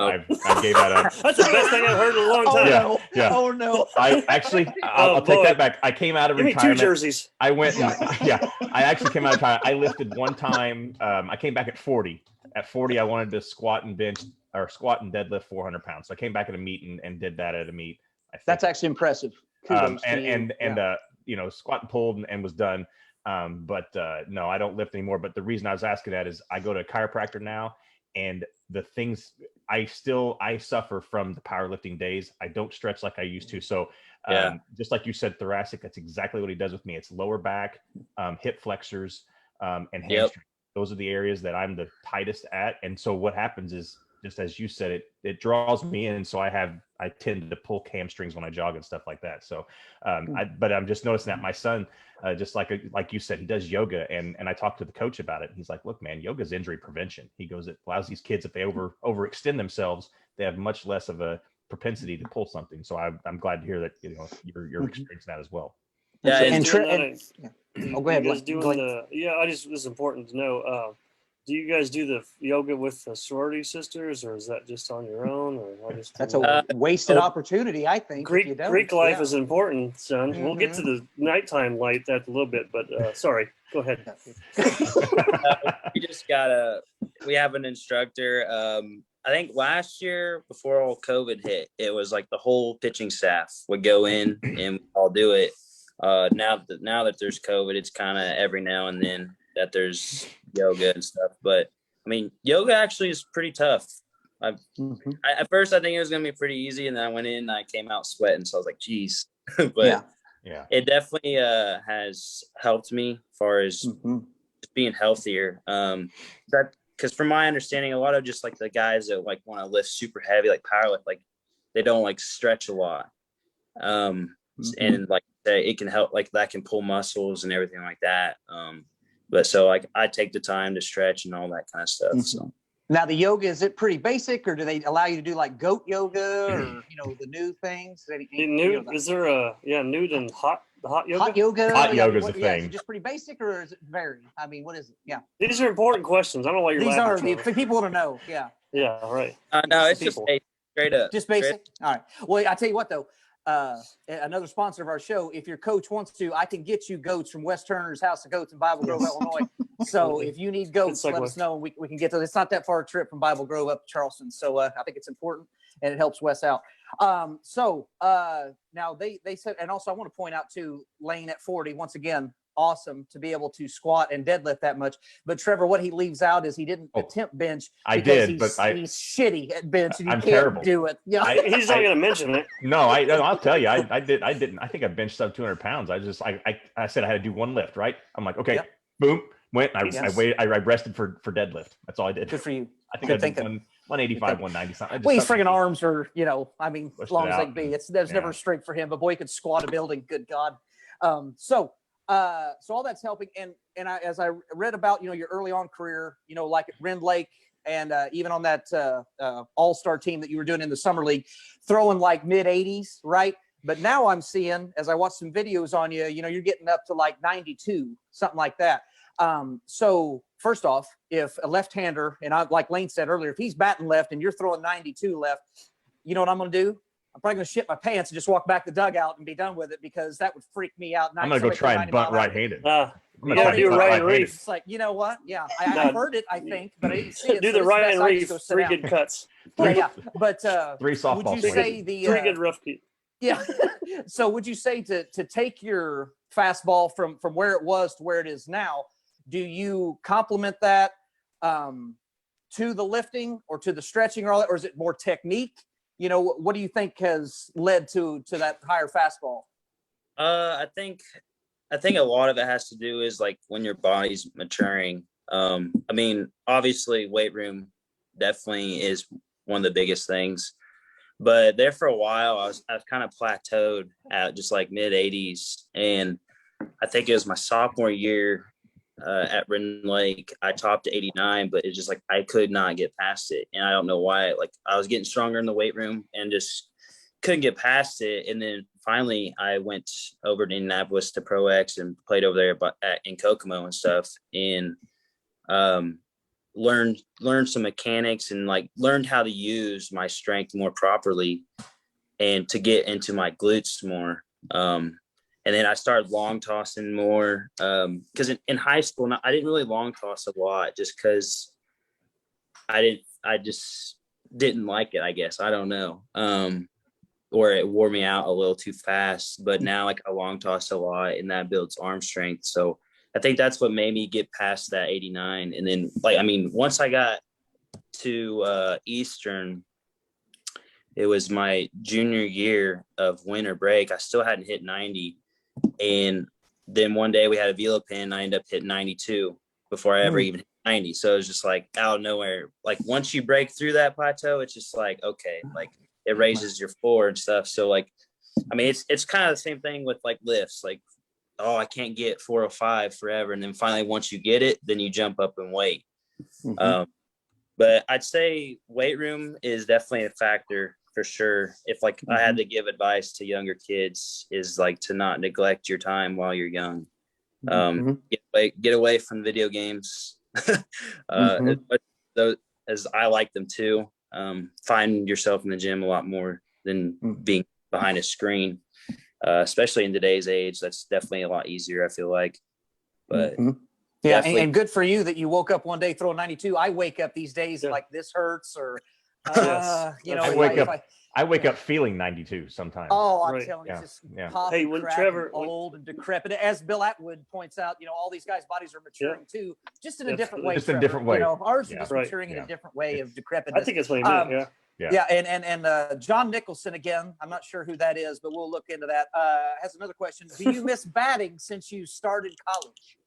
Speaker 2: gave that up.
Speaker 3: That's the best thing I've heard in a long time.
Speaker 2: Yeah.
Speaker 1: Oh no.
Speaker 2: I'll take that back. I came out of
Speaker 3: Give me
Speaker 2: retirement.
Speaker 3: 2 jerseys.
Speaker 2: I went, I actually came out of retirement. I lifted one time. I came back at 40. At 40, I wanted to squat and deadlift 400 pounds. So I came back at a meet and did that at a meet.
Speaker 1: That's actually impressive. Kudos to you.
Speaker 2: Squat and pulled and was done. No, I don't lift anymore. But the reason I was asking that is I go to a chiropractor now, and the things I suffer from the powerlifting days. I don't stretch like I used to. So just like you said, thoracic, that's exactly what he does with me. It's lower back, hip flexors, and hamstring.
Speaker 4: Yep.
Speaker 2: Those are the areas that I'm the tightest at. And so what happens is, just as you said, it draws me in. So I tend to pull hamstrings when I jog and stuff like that. So, but I'm just noticing that my son, just like you said, he does yoga, and I talked to the coach about it. He's like, look, man, yoga is injury prevention. He goes, it allows these kids, if they overextend themselves, they have much less of a propensity to pull something. So I'm glad to hear that, you're experiencing that as well.
Speaker 4: Yeah,
Speaker 1: and,
Speaker 3: Doing
Speaker 1: Tre-
Speaker 3: that,
Speaker 1: and oh, go ahead.
Speaker 3: you guys
Speaker 1: Blaine.
Speaker 3: doing
Speaker 1: Go ahead.
Speaker 3: this is important to know. Do you guys do the yoga with the sorority sisters, or is that just on your own? Or
Speaker 1: That's a wasted
Speaker 3: oh,
Speaker 1: opportunity, I think. if you don't.
Speaker 3: Greek life
Speaker 1: Yeah.
Speaker 3: is important, son. We'll get to the nighttime light that a little bit, but sorry, go ahead.
Speaker 4: We have an instructor. I think last year before all COVID hit, it was like the whole pitching staff would go in and all do it. Now that there's COVID, it's kind of every now and then that there's yoga and stuff. But I mean, yoga actually is pretty tough. At first I think it was going to be pretty easy. And then I went in and I came out sweating. So I was like, geez, but
Speaker 2: yeah,
Speaker 4: it definitely has helped me as far as just being healthier. Because from my understanding, a lot of just like the guys that like want to lift super heavy, like powerlift, like they don't like stretch a lot. And like it can help, like that can pull muscles and everything like that. But so like I take the time to stretch and all that kind of stuff. So
Speaker 1: now the yoga, is it pretty basic, or do they allow you to do like goat yoga or the new things?
Speaker 3: Is there a nude and hot yoga?
Speaker 1: Hot yoga.
Speaker 2: Hot yoga's a
Speaker 1: Is
Speaker 2: thing.
Speaker 1: it just pretty basic, or is it vary? I mean, what is it? Yeah.
Speaker 3: These are important questions. I don't know why you're
Speaker 1: These are
Speaker 3: laughing.
Speaker 1: the people want to know. Yeah.
Speaker 3: Yeah, right.
Speaker 4: no, it's just
Speaker 3: People.
Speaker 4: straight up.
Speaker 1: Just basic. All right. Well, I tell you what though, another sponsor of our show, if your coach wants to, I can get you goats from West Turner's House of Goats in Bible Grove, Illinois. So if you need goats, let us know and we can get those. It's not that far a trip from Bible Grove up to Charleston. So I think it's important and it helps Wes out. Now they said, and also I want to point out too, Lane at 40, once again, awesome to be able to squat and deadlift that much. But Trevor, what he leaves out is he didn't attempt bench. He's shitty at bench and he can't
Speaker 2: terrible.
Speaker 1: do it. Yeah,
Speaker 3: he's not going to mention it.
Speaker 2: No, I'll tell you, I didn't. I think I benched sub 200 pounds. I said I had to do one lift, right? I'm like, okay, boom, went. I waited. I rested for deadlift. That's all I did.
Speaker 1: Good for you.
Speaker 2: I think I did 185, 190 something.
Speaker 1: Well, his friggin' arms are, I mean, as long as they can be. There's never a strength for him, but boy, he could squat a building. Good God. So all that's helping. And as I read about, your early on career, like at Rend Lake and even on that all-star team that you were doing in the summer league, throwing like mid 80s, right? But now I'm seeing, as I watch some videos on you, you're getting up to like 92, something like that. So first off, if a left-hander, and like Lane said earlier, if he's batting left and you're throwing 92 left, you know what I'm going to do? I'm probably going to shit my pants and just walk back the dugout and be done with it, because that would freak me out.
Speaker 2: I'm going to go try and bunt right-handed.
Speaker 3: You got to do Ryan Reef.
Speaker 1: It's like, you know what? Yeah, I heard it, I think, but I didn't see it.
Speaker 3: Do the Ryan Reef, 3 good cuts.
Speaker 1: Yeah. But
Speaker 2: 3 softball
Speaker 1: would you say
Speaker 3: 3 good rough keep?
Speaker 1: Yeah. So would you say to take your fastball from where it was to where it is now, do you complement that to the lifting or to the stretching or all that, or is it more technique? What do you think has led to that higher fastball?
Speaker 4: I think a lot of it has to do is like when your body's maturing. I mean, obviously weight room definitely is one of the biggest things, but there for a while I was kind of plateaued at just like mid 80s. And I think it was my sophomore year at Rend Lake, I topped 89, but it's just like I could not get past it. And I don't know why. Like I was getting stronger in the weight room and just couldn't get past it. And then finally I went over to Indianapolis to Pro X and played over there in Kokomo and stuff, and learned some mechanics and like learned how to use my strength more properly and to get into my glutes more. And then I started long tossing more because in high school, I didn't really long toss a lot just because I just didn't like it, I guess. I don't know. Or it wore me out a little too fast. But now like I long toss a lot and that builds arm strength. So I think that's what made me get past that 89. And then once I got to Eastern, it was my junior year of winter break. I still hadn't hit 90. And then one day we had a velo pin and I ended up hitting 92 before I ever even hit 90. So it was just like out of nowhere. Like once you break through that plateau, it's just like, okay, like it raises your floor and stuff. So like, I mean, it's kind of the same thing with like lifts, like, oh, I can't get 405 forever. And then finally, once you get it, then you jump up and weight. But I'd say weight room is definitely a factor for sure. If like I had to give advice to younger kids, is like to not neglect your time while you're young. Get away from video games. Though, as I like them too. Find yourself in the gym a lot more than being behind a screen, especially in today's age. That's definitely a lot easier, I feel like. But
Speaker 1: yeah, and good for you that you woke up one day throwing 92. I wake up these days like this hurts, or you know,
Speaker 2: I wake up feeling 92 sometimes.
Speaker 1: Oh, I'm telling you, it's just
Speaker 3: hey, when Trevor,
Speaker 1: old and decrepit, as Bill Atwood points out, you know, all these guys' bodies are maturing too, just in a different way.
Speaker 2: Just in a different way.
Speaker 1: You know, ours are just maturing in a different way of decrepitness.
Speaker 3: I think that's what he meant.
Speaker 1: Yeah, and John Nicholson again. I'm not sure who that is, but we'll look into that. Has another question. Do you miss batting since you started college?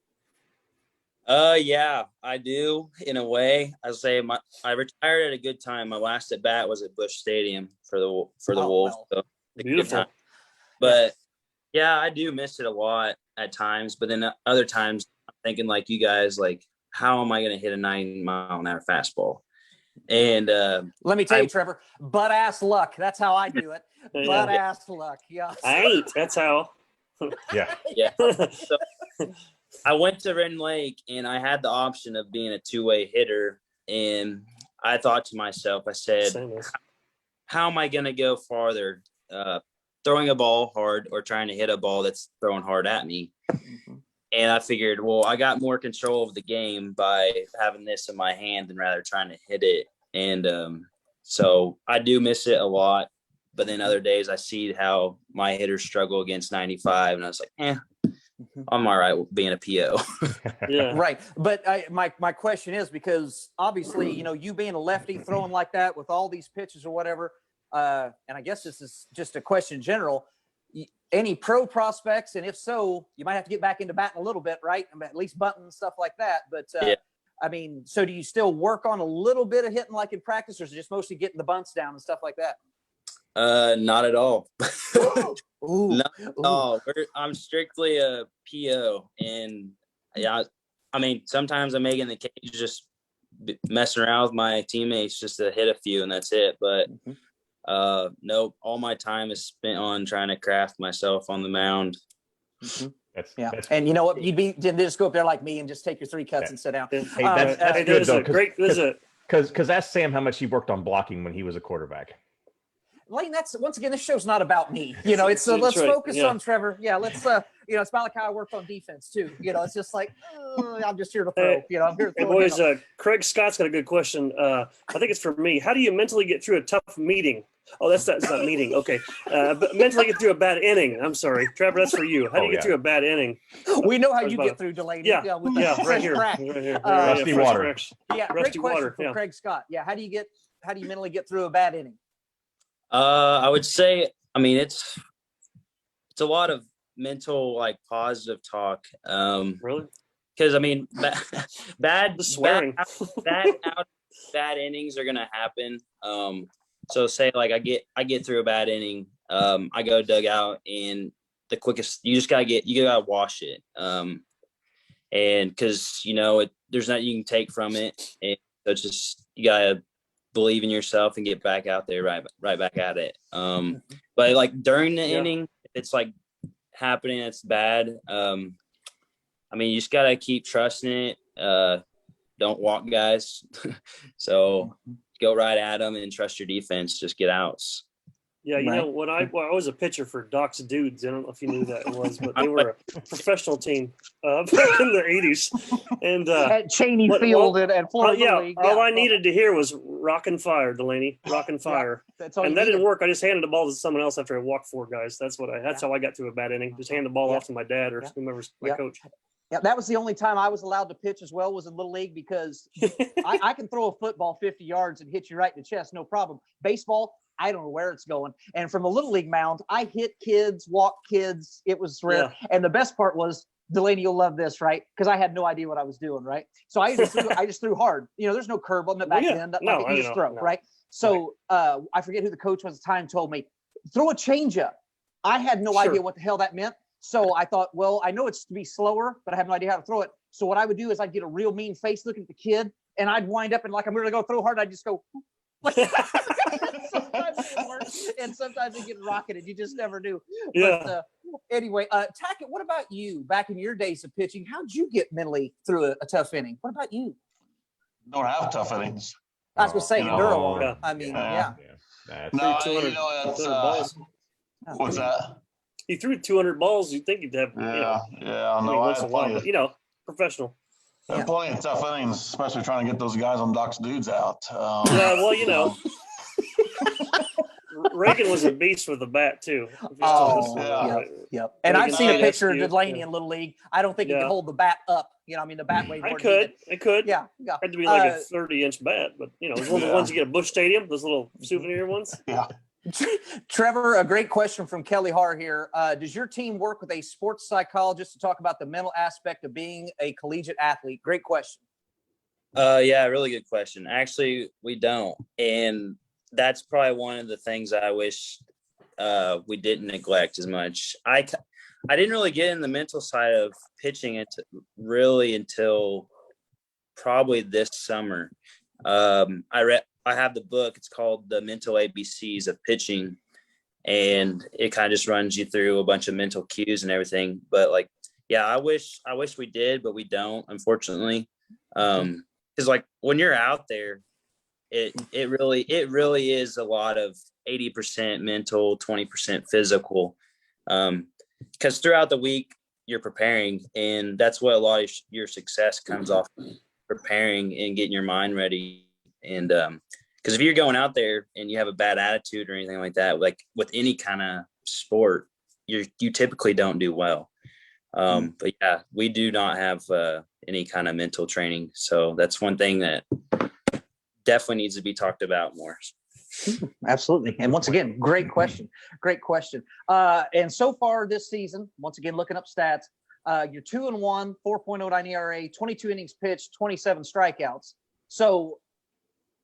Speaker 4: Yeah, I do in a way. I say I retired at a good time. My last at bat was at Busch Stadium for the Wolves.
Speaker 1: Well.
Speaker 4: So
Speaker 3: Beautiful.
Speaker 4: But yeah, I do miss it a lot at times. But then other times I'm thinking like you guys, like, how am I going to hit a 90-mile-an-hour fastball? And
Speaker 1: let me tell you, Trevor, butt ass luck. That's how I do it. Butt ass luck. Yeah.
Speaker 3: I ain't. That's how.
Speaker 4: Yeah. So, I went to Ren Lake and I had the option of being a two-way hitter. And I thought to myself, I said, how am I going to go farther? Throwing a ball hard or trying to hit a ball that's throwing hard at me. And I figured, well, I got more control of the game by having this in my hand than rather trying to hit it. And so I do miss it a lot. But then other days I see how my hitters struggle against 95. And I was like, I'm all right with being a PO.
Speaker 1: Right. But my question is, because obviously, you know, you being a lefty throwing like that with all these pitches or whatever, and I guess this is just a question in general, any pro prospects? And if so, you might have to get back into batting a little bit, right? At least bunting and stuff like that. But I mean, so do you still work on a little bit of hitting like in practice, or is it just mostly getting the bunts down and stuff like that?
Speaker 4: Not at all. Not at all. I'm strictly a PO, and I mean, sometimes I make in the cage just messing around with my teammates just to hit a few, and that's it. But nope, all my time is spent on trying to craft myself on the mound.
Speaker 2: That's
Speaker 1: and you know what? Didn't just go up there like me and just take your 3 cuts and sit down.
Speaker 2: Hey, that's good though.
Speaker 3: Great visit.
Speaker 2: Because ask Sam how much he worked on blocking when he was a quarterback.
Speaker 1: Lane, that's once again, this show's not about me. You know, it's let's focus on Trevor. Yeah, let's you know, it's about like how I worked on defense too. You know, it's just like I'm just here to throw. You know, I'm here to throw.
Speaker 3: Hey boys, Craig Scott's got a good question. I think it's for me. How do you mentally get through a tough meeting? Oh, that's not meeting. Okay, but mentally get through a bad inning. I'm sorry, Trevor. That's for you. How do you get through a bad inning?
Speaker 1: We know how you get through, Delaney.
Speaker 3: Right here.
Speaker 2: Rusty water.
Speaker 3: Rusty water.
Speaker 1: From Craig Scott. Yeah, how do you mentally get through a bad inning?
Speaker 4: I would say, I mean, it's a lot of mental, like, positive talk.
Speaker 3: Really?
Speaker 4: Because I mean, bad innings are gonna happen. So say like I get through a bad inning, I go dugout, and the quickest you gotta wash it. And because you know there's nothing you can take from it, and so it's just you gotta believe in yourself and get back out there right back at it. But like during the inning, if it's like happening, it's bad. I mean, you just gotta keep trusting it. Don't walk guys. So go right at them and trust your defense. Just get outs.
Speaker 3: Yeah, you know, when I was a pitcher for Doc's Dudes, I don't know if you knew that it was, but they were a professional team back in the 80s. And
Speaker 1: at Cheney Field at Florida League.
Speaker 3: All I needed to hear was rock and fire, Delaney. Rock and fire.
Speaker 1: That's all
Speaker 3: and that didn't work. I just handed the ball to someone else after I walked 4 guys. That's how I got through a bad inning. Just hand the ball off to my dad or whomever's my coach.
Speaker 1: Yeah, that was the only time I was allowed to pitch as well, was in Little League, because I can throw a football 50 yards and hit you right in the chest, no problem. Baseball, I don't know where it's going. And from the Little League mound, I hit kids, walked kids. It was rare. Yeah. And the best part was, Delaney, you'll love this, right? Because I had no idea what I was doing, right? So I just threw hard. You know, there's no curve on the back end. You just throw, right? So I forget who the coach was at the time told me, throw a changeup. I had no idea what the hell that meant. So I thought, well, I know it's to be slower, but I have no idea how to throw it. So what I would do is I'd get a real mean face looking at the kid, and I'd wind up and like I'm going to go throw hard. I'd just go. sometimes it can work, and sometimes it get rocketed. You just never do.
Speaker 3: Yeah.
Speaker 1: But anyway, Tackett, what about you? Back in your days of pitching, how'd you get mentally through a tough inning? What about you?
Speaker 5: Don't have tough innings.
Speaker 1: I was going to say
Speaker 5: You know,
Speaker 1: Enduro.
Speaker 3: yeah.
Speaker 1: I mean,
Speaker 5: Yeah.
Speaker 2: That's
Speaker 5: No,
Speaker 3: Threw 200
Speaker 5: you know, it's
Speaker 3: 200 balls.
Speaker 5: what's that?
Speaker 3: He threw 200 balls. You'd think he'd have,
Speaker 5: Yeah, yeah.
Speaker 3: I mean,
Speaker 5: No, I
Speaker 3: once in
Speaker 5: had
Speaker 3: a while,
Speaker 5: plenty
Speaker 3: but,
Speaker 5: of,
Speaker 3: you know, professional.
Speaker 1: Yeah.
Speaker 5: plenty of tough innings, especially trying to get those guys on Doc's dudes out.
Speaker 3: Yeah, well, you know, Reagan was a beast with the bat too.
Speaker 1: Oh,
Speaker 5: yeah.
Speaker 1: yep. And I've
Speaker 3: Reagan
Speaker 1: seen a
Speaker 3: State
Speaker 1: picture of
Speaker 3: SQ,
Speaker 1: Delaney
Speaker 3: yeah.
Speaker 1: in Little League. I don't think he
Speaker 3: Yeah.
Speaker 1: can hold the bat up. You know, I mean, the bat weighed
Speaker 3: I
Speaker 1: more than he
Speaker 3: could.
Speaker 1: did.
Speaker 3: I could.
Speaker 1: Yeah, yeah.
Speaker 3: Had to be like a 30-inch bat, but you know, it was one of the
Speaker 5: Yeah.
Speaker 3: ones you get at Busch Stadium, those little souvenir ones.
Speaker 5: Yeah.
Speaker 1: Trevor, a great question from Kelly Har here. Does your team work with a sports psychologist to talk about the mental aspect of being a collegiate athlete? Great question.
Speaker 4: Yeah, really good question. Actually, we don't. And that's probably one of the things I wish we didn't neglect as much. I didn't really get in the mental side of pitching it really until probably this summer. I have the book. It's called The Mental ABCs of Pitching, and it kind of just runs you through a bunch of mental cues and everything. But like, yeah, I wish we did, but we don't, unfortunately. Because like when you're out there, it really is a lot of 80% mental, 20% physical. Because throughout the week you're preparing, and that's what a lot of your success comes off, preparing and getting your mind ready. And because if you're going out there and you have a bad attitude or anything like that, like with any kind of sport, you typically don't do well. But yeah, we do not have any kind of mental training, so that's one thing that definitely needs to be talked about more.
Speaker 1: Absolutely. And once again, great question. Great question. And so far this season, once again, looking up stats, you're 2-1, 4.09 ERA, 22 innings pitched, 27 strikeouts. So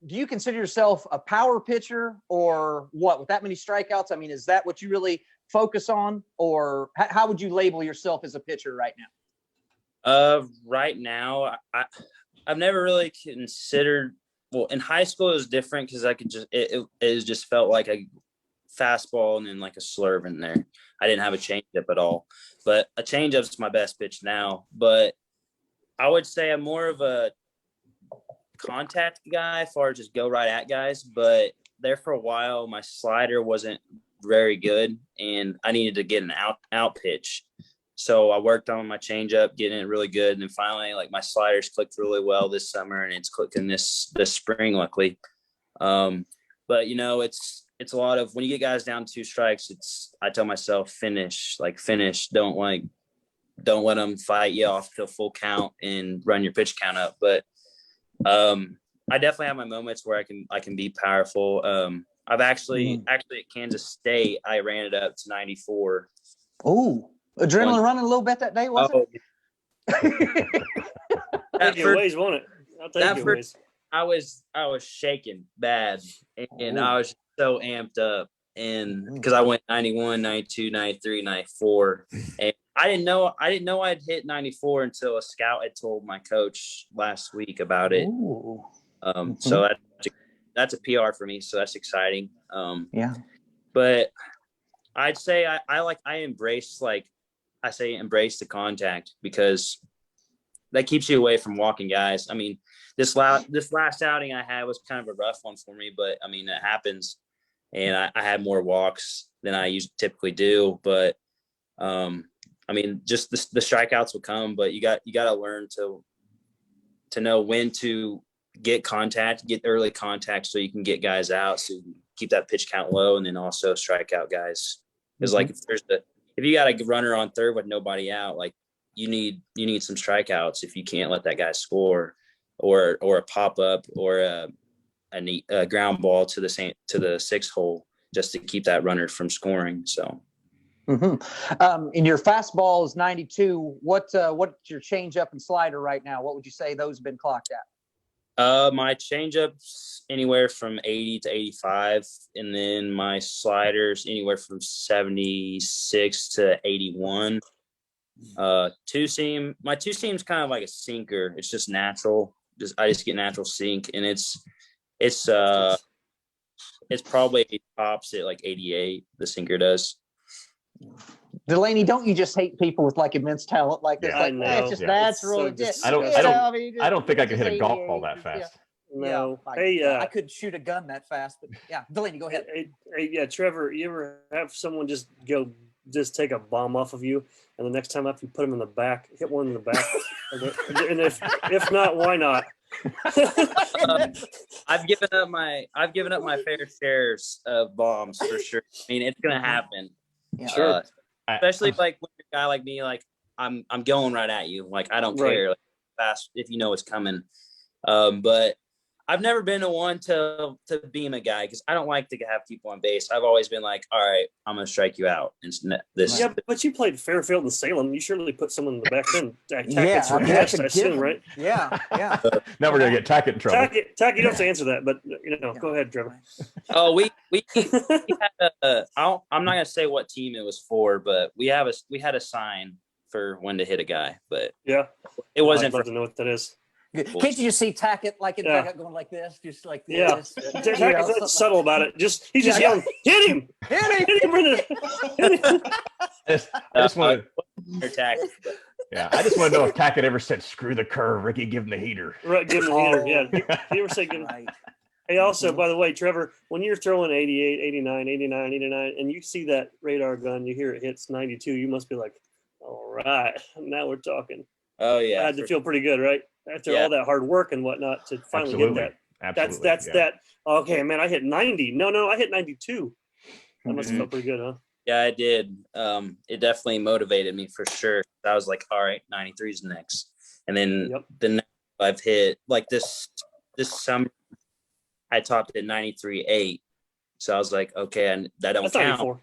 Speaker 1: do you consider yourself a power pitcher or what with that many strikeouts? I mean, is that what you really focus on, or how would you label yourself as a pitcher right now?
Speaker 4: Right now, I've never really considered, well, in high school it was different because I could just, it just felt like a fastball and then like a slurve in there. I didn't have a changeup at all, but a changeup's my best pitch now. But I would say I'm more of a contact guy as far as just go right at guys. But there for a while, my slider wasn't very good and I needed to get an out pitch. So I worked on my changeup, getting it really good. And then finally, like my sliders clicked really well this summer, and it's clicking this spring, luckily. But you know, it's a lot of, when you get guys down 2 strikes, I tell myself, finish. Don't let them fight you off to full count and run your pitch count up. But I definitely have my moments where I can be powerful. I've actually at Kansas State, I ran it up to 94.
Speaker 1: Oh, adrenaline running a little bit that day, wasn't it?
Speaker 3: Take you ways, won't it? I'll take you ways.
Speaker 4: I was shaking bad, and I was so amped up, and because I went 91, 92, 93, 94, and I didn't know I'd hit 94 until a scout had told my coach last week about it. So that's a PR for me, so that's exciting.
Speaker 1: Yeah.
Speaker 4: But I'd say I embrace the contact, because that keeps you away from walking guys. I mean, this last outing I had was kind of a rough one for me, but I mean, it happens. And I had more walks than I typically do, but I mean, just the strikeouts will come, but you got to learn to know when to get early contact, so you can get guys out, so you can keep that pitch count low, and then also strike out guys. Because like if you got a runner on third with nobody out, like you need some strikeouts if you can't let that guy score, or a pop up, or a ground ball to the 6th hole, just to keep that runner from scoring. So.
Speaker 1: In your fastball is 92. What's your changeup and slider right now? What would you say those have been clocked at?
Speaker 4: My changeup's anywhere from 80 to 85, and then my sliders anywhere from 76 to 81. My two seam's kind of like a sinker. It's just natural. I just get natural sink, and it's it's probably tops at like 88. The sinker does.
Speaker 1: Delaney, don't you just hate people with like immense talent like this?
Speaker 2: Yeah,
Speaker 1: Like,
Speaker 3: I know.
Speaker 1: it's just
Speaker 2: Yeah.
Speaker 1: natural.
Speaker 3: It's so
Speaker 1: Just,
Speaker 2: I don't-
Speaker 1: you
Speaker 2: I don't-
Speaker 1: know, I mean,
Speaker 2: I don't think I could
Speaker 1: just
Speaker 2: hit a golf ball
Speaker 1: 88,
Speaker 2: that fast.
Speaker 3: No.
Speaker 1: Yeah,
Speaker 3: Hey,
Speaker 1: I couldn't shoot a gun that fast, but yeah, Delaney, go ahead.
Speaker 3: Yeah, Trevor, you ever have someone just take a bomb off of you, and the next time up you put them in the back, hit one in the back, and if not, why not?
Speaker 4: I've given up my fair shares of bombs for sure. I mean, it's gonna happen.
Speaker 1: Yeah.
Speaker 3: Sure.
Speaker 4: Especially like with a guy like me, like I'm going right at you. Like I don't
Speaker 3: Right.
Speaker 4: care like, fast if you know it's coming. But I've never been the one to beam a guy because I don't like to have people on base. I've always been like, all right, I'm gonna strike you out. And this,
Speaker 3: Yeah, but you played Fairfield and Salem. You surely put someone in the back then.
Speaker 1: Yeah,
Speaker 3: Tackets
Speaker 1: I
Speaker 3: were
Speaker 1: mean,
Speaker 3: best,
Speaker 1: that's a
Speaker 3: I assume,
Speaker 1: given.
Speaker 3: right?
Speaker 1: Yeah, yeah.
Speaker 2: Now we're gonna get Tackett in trouble.
Speaker 3: Tackett, you don't have to answer that, but go ahead, Trevor.
Speaker 4: oh, we had I'm not gonna say what team it was for, but we had a sign for when to hit a guy, but
Speaker 3: Yeah,
Speaker 4: it wasn't
Speaker 3: I'd love
Speaker 4: for
Speaker 3: to know what that is.
Speaker 1: Can't you just see Tackett like in
Speaker 3: Yeah.
Speaker 1: back going like this, just like
Speaker 3: Yeah.
Speaker 1: this?
Speaker 3: Tackett's not subtle about it. He's just
Speaker 1: Yeah.
Speaker 3: yelling, "Hit him! Hit him, Brendan!" Hit him.
Speaker 2: I just want to.
Speaker 4: attack.
Speaker 2: Yeah, I just want to know if Tackett ever said, "Screw the curve, Ricky, give him the heater."
Speaker 3: Right, give him the heater.
Speaker 1: Oh.
Speaker 3: Yeah, you ever say give him?
Speaker 1: Right.
Speaker 3: Hey, also, by the way, Trevor, when you're throwing 88, 89, 89, 89, and you see that radar gun, you hear it hits 92, you must be like, all right, now we're talking.
Speaker 4: Oh
Speaker 3: I
Speaker 4: yeah,
Speaker 3: had to feel pretty good, right? After
Speaker 4: Yeah.
Speaker 3: all that hard work and whatnot to finally
Speaker 2: Absolutely.
Speaker 3: hit that.
Speaker 2: Absolutely.
Speaker 3: That's
Speaker 2: yeah.
Speaker 3: that. Okay, man, I hit 90. No, I hit 92. That must have
Speaker 4: Mhm.
Speaker 3: felt pretty good, huh?
Speaker 4: Yeah, I did. It definitely motivated me for sure. I was like, all right, 93 is next. And then
Speaker 3: Yep.
Speaker 4: the next I've hit like this summer, I topped at 93.8. So I was like, okay, and that don't
Speaker 3: That's
Speaker 4: count.
Speaker 3: 94.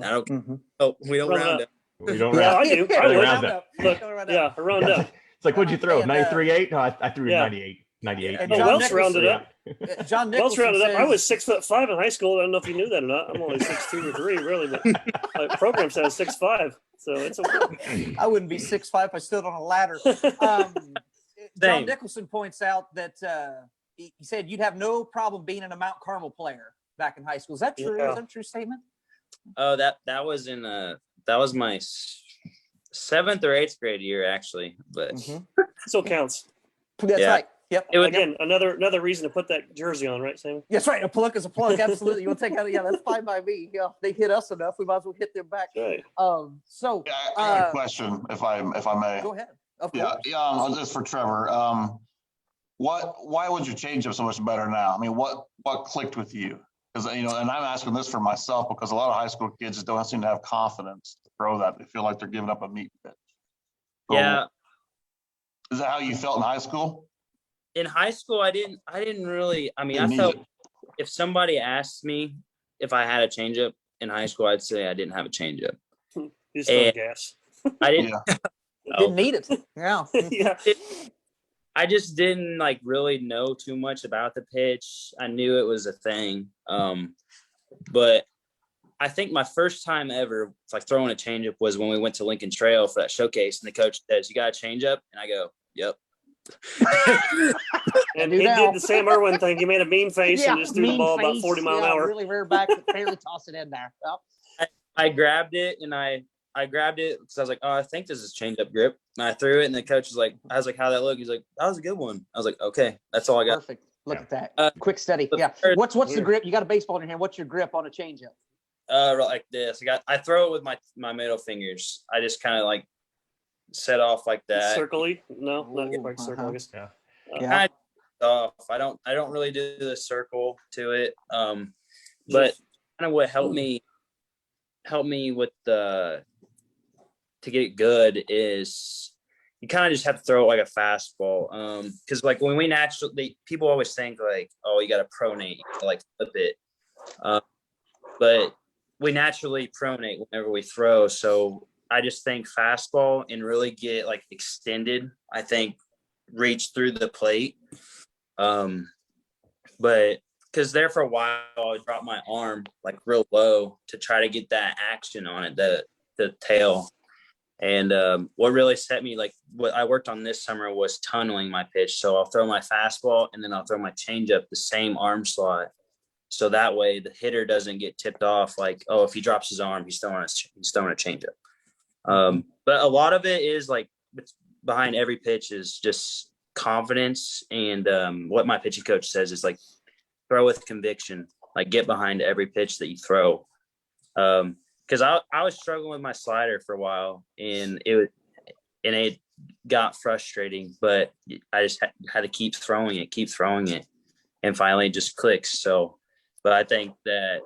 Speaker 4: I don't.
Speaker 1: Mhm.
Speaker 4: Oh, we don't
Speaker 3: Round
Speaker 4: round
Speaker 3: up.
Speaker 4: up.
Speaker 2: We don't
Speaker 3: Yeah,
Speaker 2: round.
Speaker 3: I do.
Speaker 1: Yeah,
Speaker 3: I would.
Speaker 2: round up.
Speaker 3: Look,
Speaker 1: Go round
Speaker 3: yeah, around up.
Speaker 2: It's like, what'd you throw?
Speaker 1: And,
Speaker 2: 93.8? No, I threw
Speaker 3: yeah.
Speaker 2: 98. 98.
Speaker 1: And
Speaker 3: Oh,
Speaker 1: John
Speaker 3: Welch
Speaker 1: Nicholson,
Speaker 3: rounded up.
Speaker 1: John
Speaker 3: Welch
Speaker 1: Nicholson
Speaker 3: rounded up. I
Speaker 1: says-
Speaker 3: was 6'5" in high school. I don't know if you knew that or not. I'm only 6'2" or 3", really, but my program says 6'5", so it's okay.
Speaker 1: I wouldn't be 6'5" if I stood on a ladder. John
Speaker 4: Same.
Speaker 1: Nicholson points out that he said you'd have no problem being a Mount Carmel player back in high school. Is that true?
Speaker 3: Yeah.
Speaker 1: Is that a true statement?
Speaker 4: Oh, that was that was my 7th or 8th grade year actually, but
Speaker 3: Still counts.
Speaker 1: That's
Speaker 4: Yeah.
Speaker 1: right. Yep.
Speaker 4: it was
Speaker 3: Again, another reason to put that jersey on, right, Sam?
Speaker 1: That's right. A plug is a plug. Absolutely. You want to take out? Yeah, that's fine by me. Yeah, they hit us enough. We might as well hit them back.
Speaker 3: Right.
Speaker 1: So
Speaker 5: Yeah, I got a question, if I may.
Speaker 1: go ahead. Of
Speaker 5: Yeah,
Speaker 1: course.
Speaker 5: yeah, just for Trevor. Why would you change up so much better now? I mean, what clicked with you? Because, and I'm asking this for myself because a lot of high school kids just don't seem to have confidence to throw that. They feel like they're giving up a meat pitch. So,
Speaker 4: yeah.
Speaker 5: Is that how you felt in high school?
Speaker 4: In high school, I didn't really. I mean, I
Speaker 5: Didn't
Speaker 4: felt
Speaker 5: either.
Speaker 4: if somebody asked me if I had a changeup in high school, I'd say I didn't have a changeup.
Speaker 3: You just throw
Speaker 4: And-
Speaker 3: gas.
Speaker 4: I didn't.
Speaker 5: Yeah.
Speaker 1: Didn't need it. Yeah.
Speaker 3: Yeah.
Speaker 4: I just didn't like really know too much about the pitch. I knew it was a thing, but I think my first time ever like throwing a changeup was when we went to Lincoln Trail for that showcase, and the coach says, "You got a changeup?" And I go, "Yep."
Speaker 3: And
Speaker 1: do
Speaker 3: he
Speaker 1: now.
Speaker 3: did the Sam Irwin thing. He made a mean face and just threw the
Speaker 1: mean
Speaker 3: ball about
Speaker 1: face.
Speaker 3: 40 mile an
Speaker 1: Yeah,
Speaker 3: hour.
Speaker 1: Really rear back, barely toss it in there. Yep.
Speaker 4: I grabbed it and I grabbed it because I was like, "Oh, I think this is changeup grip." And I threw it, and the coach was like, "I was like, how'd that look?" He's like, "That was a good one." I was like, "Okay, that's all I got."
Speaker 1: Perfect. Look
Speaker 2: Yeah.
Speaker 1: at that. Quick study. Yeah. What's the
Speaker 3: Yeah.
Speaker 1: grip? You got a baseball in your hand. What's your grip on a changeup?
Speaker 4: Like this. I throw it with my middle fingers. I just kind of like set off like that.
Speaker 3: Circle-y? No, not
Speaker 1: Ooh,
Speaker 3: quite circle, I guess.
Speaker 2: Yeah.
Speaker 1: Yeah.
Speaker 4: Kind of off. I don't really do the circle to it. But kind of what helped me with to get good is you kind of just have to throw it like a fastball. Because like when we naturally, people always think like, oh, you got to pronate, like flip it. But we naturally pronate whenever we throw. So I just think fastball and really get like extended, I think reach through the plate. But because there for a while, I would drop my arm like real low to try to get that action on it, the tail. And what really set me, like what I worked on this summer was tunneling my pitch. So I'll throw my fastball and then I'll throw my changeup the same arm slot. So that way the hitter doesn't get tipped off like, oh, if he drops his arm, he's throwing a changeup. But a lot of it is like behind every pitch is just confidence. And what my pitching coach says is like throw with conviction, like get behind every pitch that you throw. Because I was struggling with my slider for a while, and it got frustrating, but I just had to keep throwing it, and finally it just clicks. So, but I think that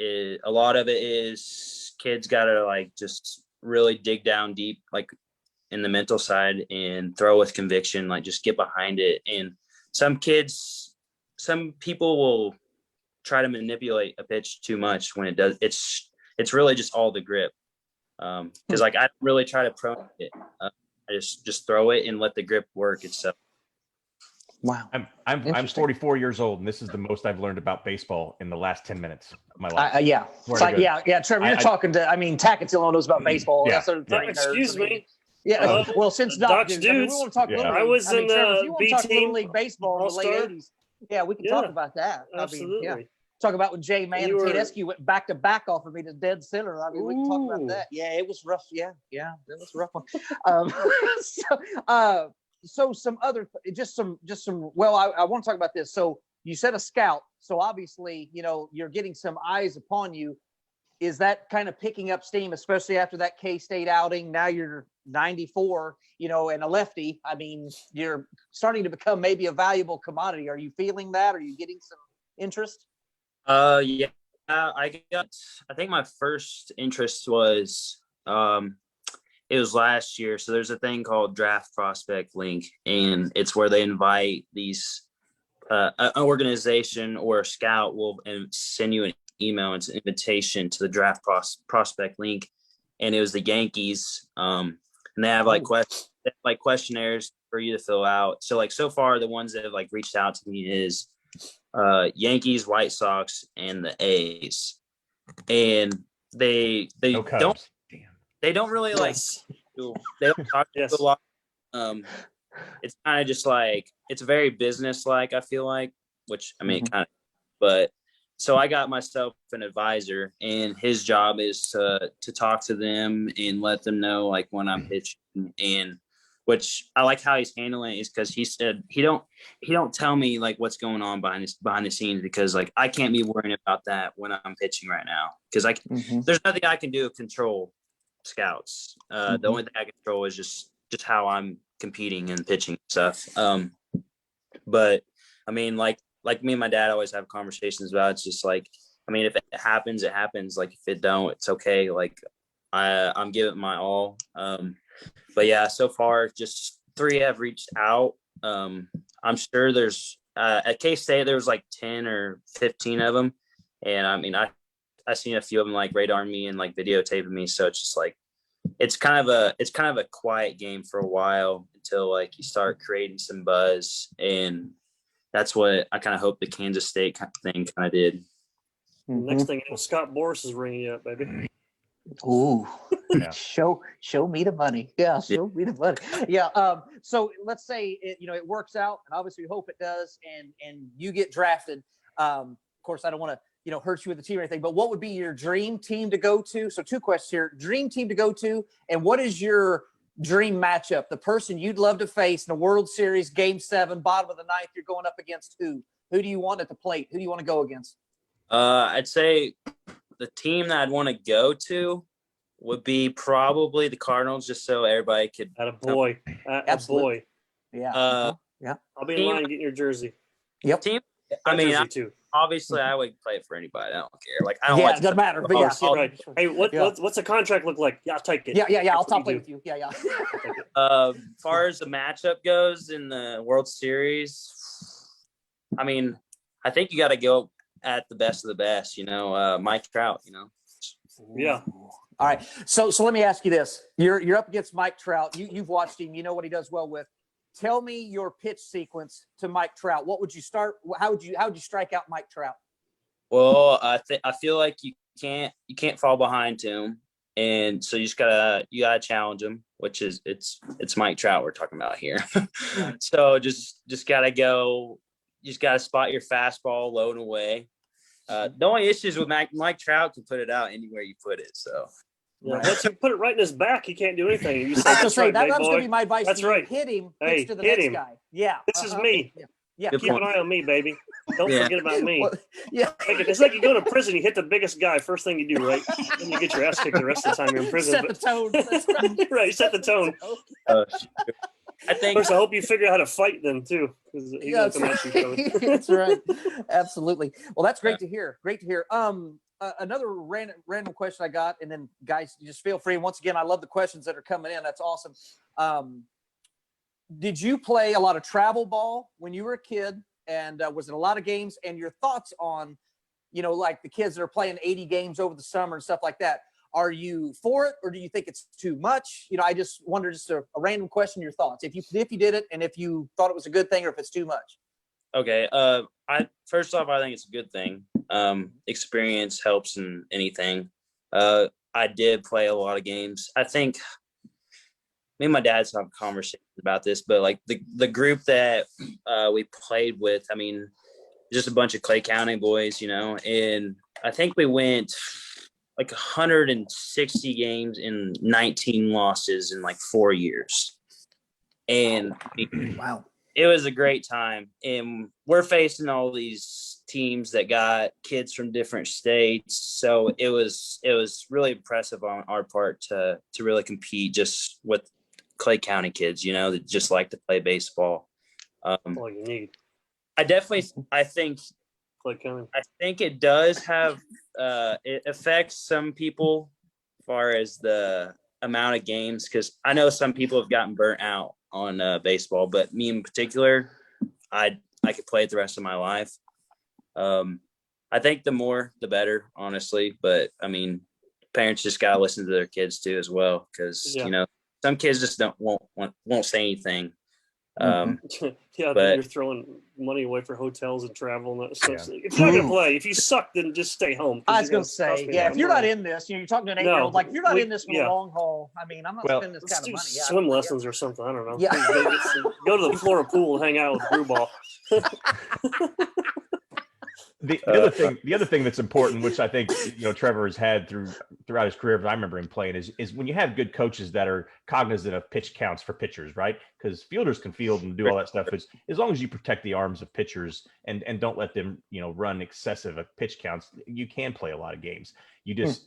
Speaker 4: a lot of it is kids got to like just really dig down deep, like in the mental side, and throw with conviction, like just get behind it. And some people will try to manipulate a pitch too much when it does. It's really just all the grip. Because like I don't really try to prone it. I just throw it and let the grip work itself.
Speaker 1: Wow.
Speaker 2: I'm 44 years old, and this is the most I've learned about baseball in the last 10 minutes of my life.
Speaker 1: Yeah. It's like, yeah. Trevor, you're talking to, I mean, Tackett's the one who knows about baseball.
Speaker 2: Yeah.
Speaker 1: That's sort of
Speaker 3: Excuse me.
Speaker 1: Yeah. Well, since
Speaker 3: Doc's
Speaker 1: Doc, we want to talk Little League.
Speaker 3: I was in
Speaker 1: Trevor, if you want to talk
Speaker 3: BTM
Speaker 1: Little League baseball in the late 80s, yeah, we can talk about that.
Speaker 3: Absolutely.
Speaker 1: I mean, talk about when Jay Mann and Tate Eskew went back to back off of me to dead center. I mean, we can talk about that. Yeah, it was rough. Yeah, that was a rough one. So some other, just some. Well, I want to talk about this. So you said a scout. So obviously, you're getting some eyes upon you. Is that kind of picking up steam, especially after that K-State outing? Now you're 94, and a lefty. I mean, you're starting to become maybe a valuable commodity. Are you feeling that? Are you getting some interest?
Speaker 4: Yeah, I think my first interest was, it was last year. So there's a thing called Draft Prospect Link, and it's where they invite these, an organization or a scout will send you an email. It's an invitation to the Draft Prospect Link. And it was the Yankees. And they have like questionnaires for you to fill out. So like, so far the ones that have like reached out to me is, Yankees, White Sox, and the A's, and they don't really like, they don't talk to a lot. It's kind of just like, it's very business like, I feel like, which I mean, kind of, but so I got myself an advisor, and his job is to talk to them and let them know like when I'm pitching, and which I like how he's handling it, is because he said he don't tell me like what's going on behind the scenes, because like I can't be worrying about that when I'm pitching right now, because there's nothing I can do to control scouts. The only thing I control is just how I'm competing and pitching stuff. But I mean, like me and my dad always have conversations about, it's just like, I mean, if it happens, it happens. Like if it don't, it's okay. Like I'm giving my all. But yeah, so far just 3 have reached out. I'm sure there's at K-State there was like 10 or 15 of them, and I mean I seen a few of them like radar me and like videotaping me. So it's just like it's kind of a quiet game for a while until like you start creating some buzz, and that's what I kind of hope the Kansas State thing kind of did.
Speaker 3: Next thing you know, Scott Boras is ringing you up, baby.
Speaker 1: Ooh, yeah. show me the money. Yeah, show me the money. Yeah. So let's say it works out, and obviously we hope it does, and you get drafted. Of course, I don't want to hurt you with the team or anything, but what would be your dream team to go to? So 2 questions here: dream team to go to, and what is your dream matchup? The person you'd love to face in a World Series Game 7, bottom of the 9th. You're going up against who? Who do you want at the plate? Who do you want to go against?
Speaker 4: I'd say the team that I'd want to go to would be probably the Cardinals, just so everybody could.
Speaker 3: Attaboy. Attaboy.
Speaker 1: Yeah.
Speaker 3: Yeah. I'll be in line getting your jersey.
Speaker 1: Yep.
Speaker 4: Team.
Speaker 3: I mean, too.
Speaker 4: Obviously, I would play it for anybody. I don't care. Like I don't.
Speaker 1: Yeah, it doesn't matter. But
Speaker 3: right. Hey, what's the contract look like? Yeah, I'll take it.
Speaker 1: Yeah. I'll top play with you. Yeah.
Speaker 4: As far as the matchup goes in the World Series, I mean, I think you got to go at the best of the best. Mike Trout.
Speaker 3: Yeah.
Speaker 1: All right. So let me ask you this: You're up against Mike Trout. You've watched him. You know what he does well with. Tell me your pitch sequence to Mike Trout. What would you start? How would you strike out Mike Trout?
Speaker 4: Well, I feel like you can't fall behind to him, and so you gotta challenge him, which is it's Mike Trout we're talking about here. So just gotta go. You just gotta spot your fastball low and away, The only issue is with Mike Trout can put it out anywhere you put it. So
Speaker 3: Yeah, once you put it right in his back, he can't do anything. You say,
Speaker 1: I was
Speaker 3: that's
Speaker 1: say
Speaker 3: right,
Speaker 1: that
Speaker 3: big
Speaker 1: was going
Speaker 3: boy.
Speaker 1: to be my advice.
Speaker 3: That's
Speaker 1: to you.
Speaker 3: right.
Speaker 1: Hit him.
Speaker 3: Hey,
Speaker 1: Pitch to the
Speaker 3: hit
Speaker 1: next
Speaker 3: him.
Speaker 1: guy. Yeah.
Speaker 3: This is me.
Speaker 1: Yeah.
Speaker 4: Good
Speaker 3: Keep
Speaker 4: point.
Speaker 3: an eye on me, baby. Don't
Speaker 4: Yeah.
Speaker 3: forget about me.
Speaker 1: Well, yeah.
Speaker 3: It's like you go to prison, you hit the biggest guy, first thing you do, right? Then you get your ass kicked the rest of the time you're in prison.
Speaker 1: Set the tone. That's right.
Speaker 3: Right, set the tone.
Speaker 4: shoot. I
Speaker 3: Of
Speaker 4: think
Speaker 3: course, I hope you figure out how to fight then too, because he's
Speaker 1: Yeah,
Speaker 3: gonna come at you.
Speaker 1: right. That's right. Absolutely. Well, that's great to hear. Great to hear. Another random question I got, and then guys, just feel free. Once again, I love the questions that are coming in. That's awesome. Did you play a lot of travel ball when you were a kid? And was it a lot of games? And your thoughts on, like the kids that are playing 80 games over the summer and stuff like that. Are you for it, or do you think it's too much? I just wonder, just a random question, your thoughts. If you did it, and if you thought it was a good thing, or if it's too much.
Speaker 4: okay. First off, I think it's a good thing. Experience helps in anything. I did play a lot of games. I think me and my dad's have conversations about this, but like the group that we played with, I mean, just a bunch of Clay County boys, and I think we went like 160 games and 19 losses in like 4 years. And
Speaker 1: Wow.
Speaker 4: it was a great time. And we're facing all these teams that got kids from different states. So it was really impressive on our part to really compete just with Clay County kids, that just like to play baseball.
Speaker 3: All you need.
Speaker 4: I think
Speaker 3: Clay County.
Speaker 4: I think it does have it affects some people as far as the amount of games, because I know some people have gotten burnt out on baseball, but me in particular, I could play it the rest of my life. I think the more the better, honestly, but I mean, parents just gotta listen to their kids too as well, because some kids just won't say anything.
Speaker 3: Yeah,
Speaker 4: but
Speaker 3: you're throwing money away for hotels and travel and that stuff.
Speaker 2: Yeah.
Speaker 3: If you're not gonna play, if you suck, then just stay home.
Speaker 1: I was going to say, if you're not in this, you're talking to an 8-year-old, like if you're not in this for the long haul, I mean, I'm not spending this kind of money.
Speaker 3: Swim lessons or something. I don't know.
Speaker 1: Yeah.
Speaker 3: Go to the Florida pool and hang out with Brew Ball.
Speaker 2: The other thing that's important, which I think Trevor has had throughout his career, but I remember him playing, is when you have good coaches that are cognizant of pitch counts for pitchers, right? Because fielders can field and do all that stuff. As long as you protect the arms of pitchers and don't let them run excessive pitch counts, you can play a lot of games. You just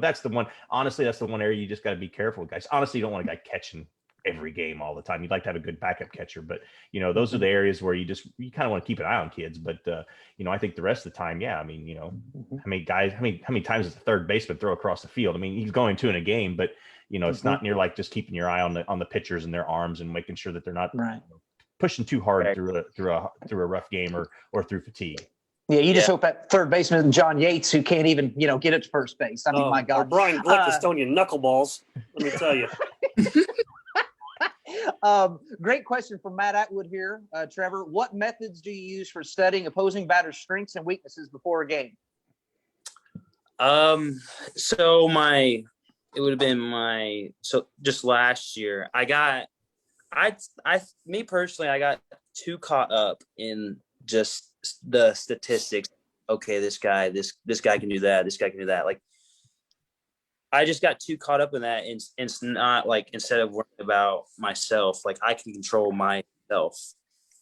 Speaker 2: that's the one. Honestly, that's the one area you just got to be careful, guys. Honestly, you don't want a guy catching every game all the time. You'd like to have a good backup catcher, but those are the areas where you kind of want to keep an eye on kids. But I think the rest of the time, yeah, I mean, how many times does the third baseman throw across the field? I mean, he's going 2 in a game, but it's not near like just keeping your eye on the pitchers and their arms and making sure that they're not pushing too hard through a rough game or through fatigue.
Speaker 1: Yeah, you just hope that third baseman John Yates, who can't even get it to first base. I mean, my God,
Speaker 3: or Brian Glick is throwing you knuckleballs. Let me tell you.
Speaker 1: Great question from Matt Atwood here. Trevor, what methods do you use for studying opposing batters' strengths and weaknesses before a game?
Speaker 4: So just last year, I got too caught up in just the statistics. Okay, this guy can do that. This guy can do that. Like, I just got too caught up in that, and it's not like, instead of worrying about myself, like I can control myself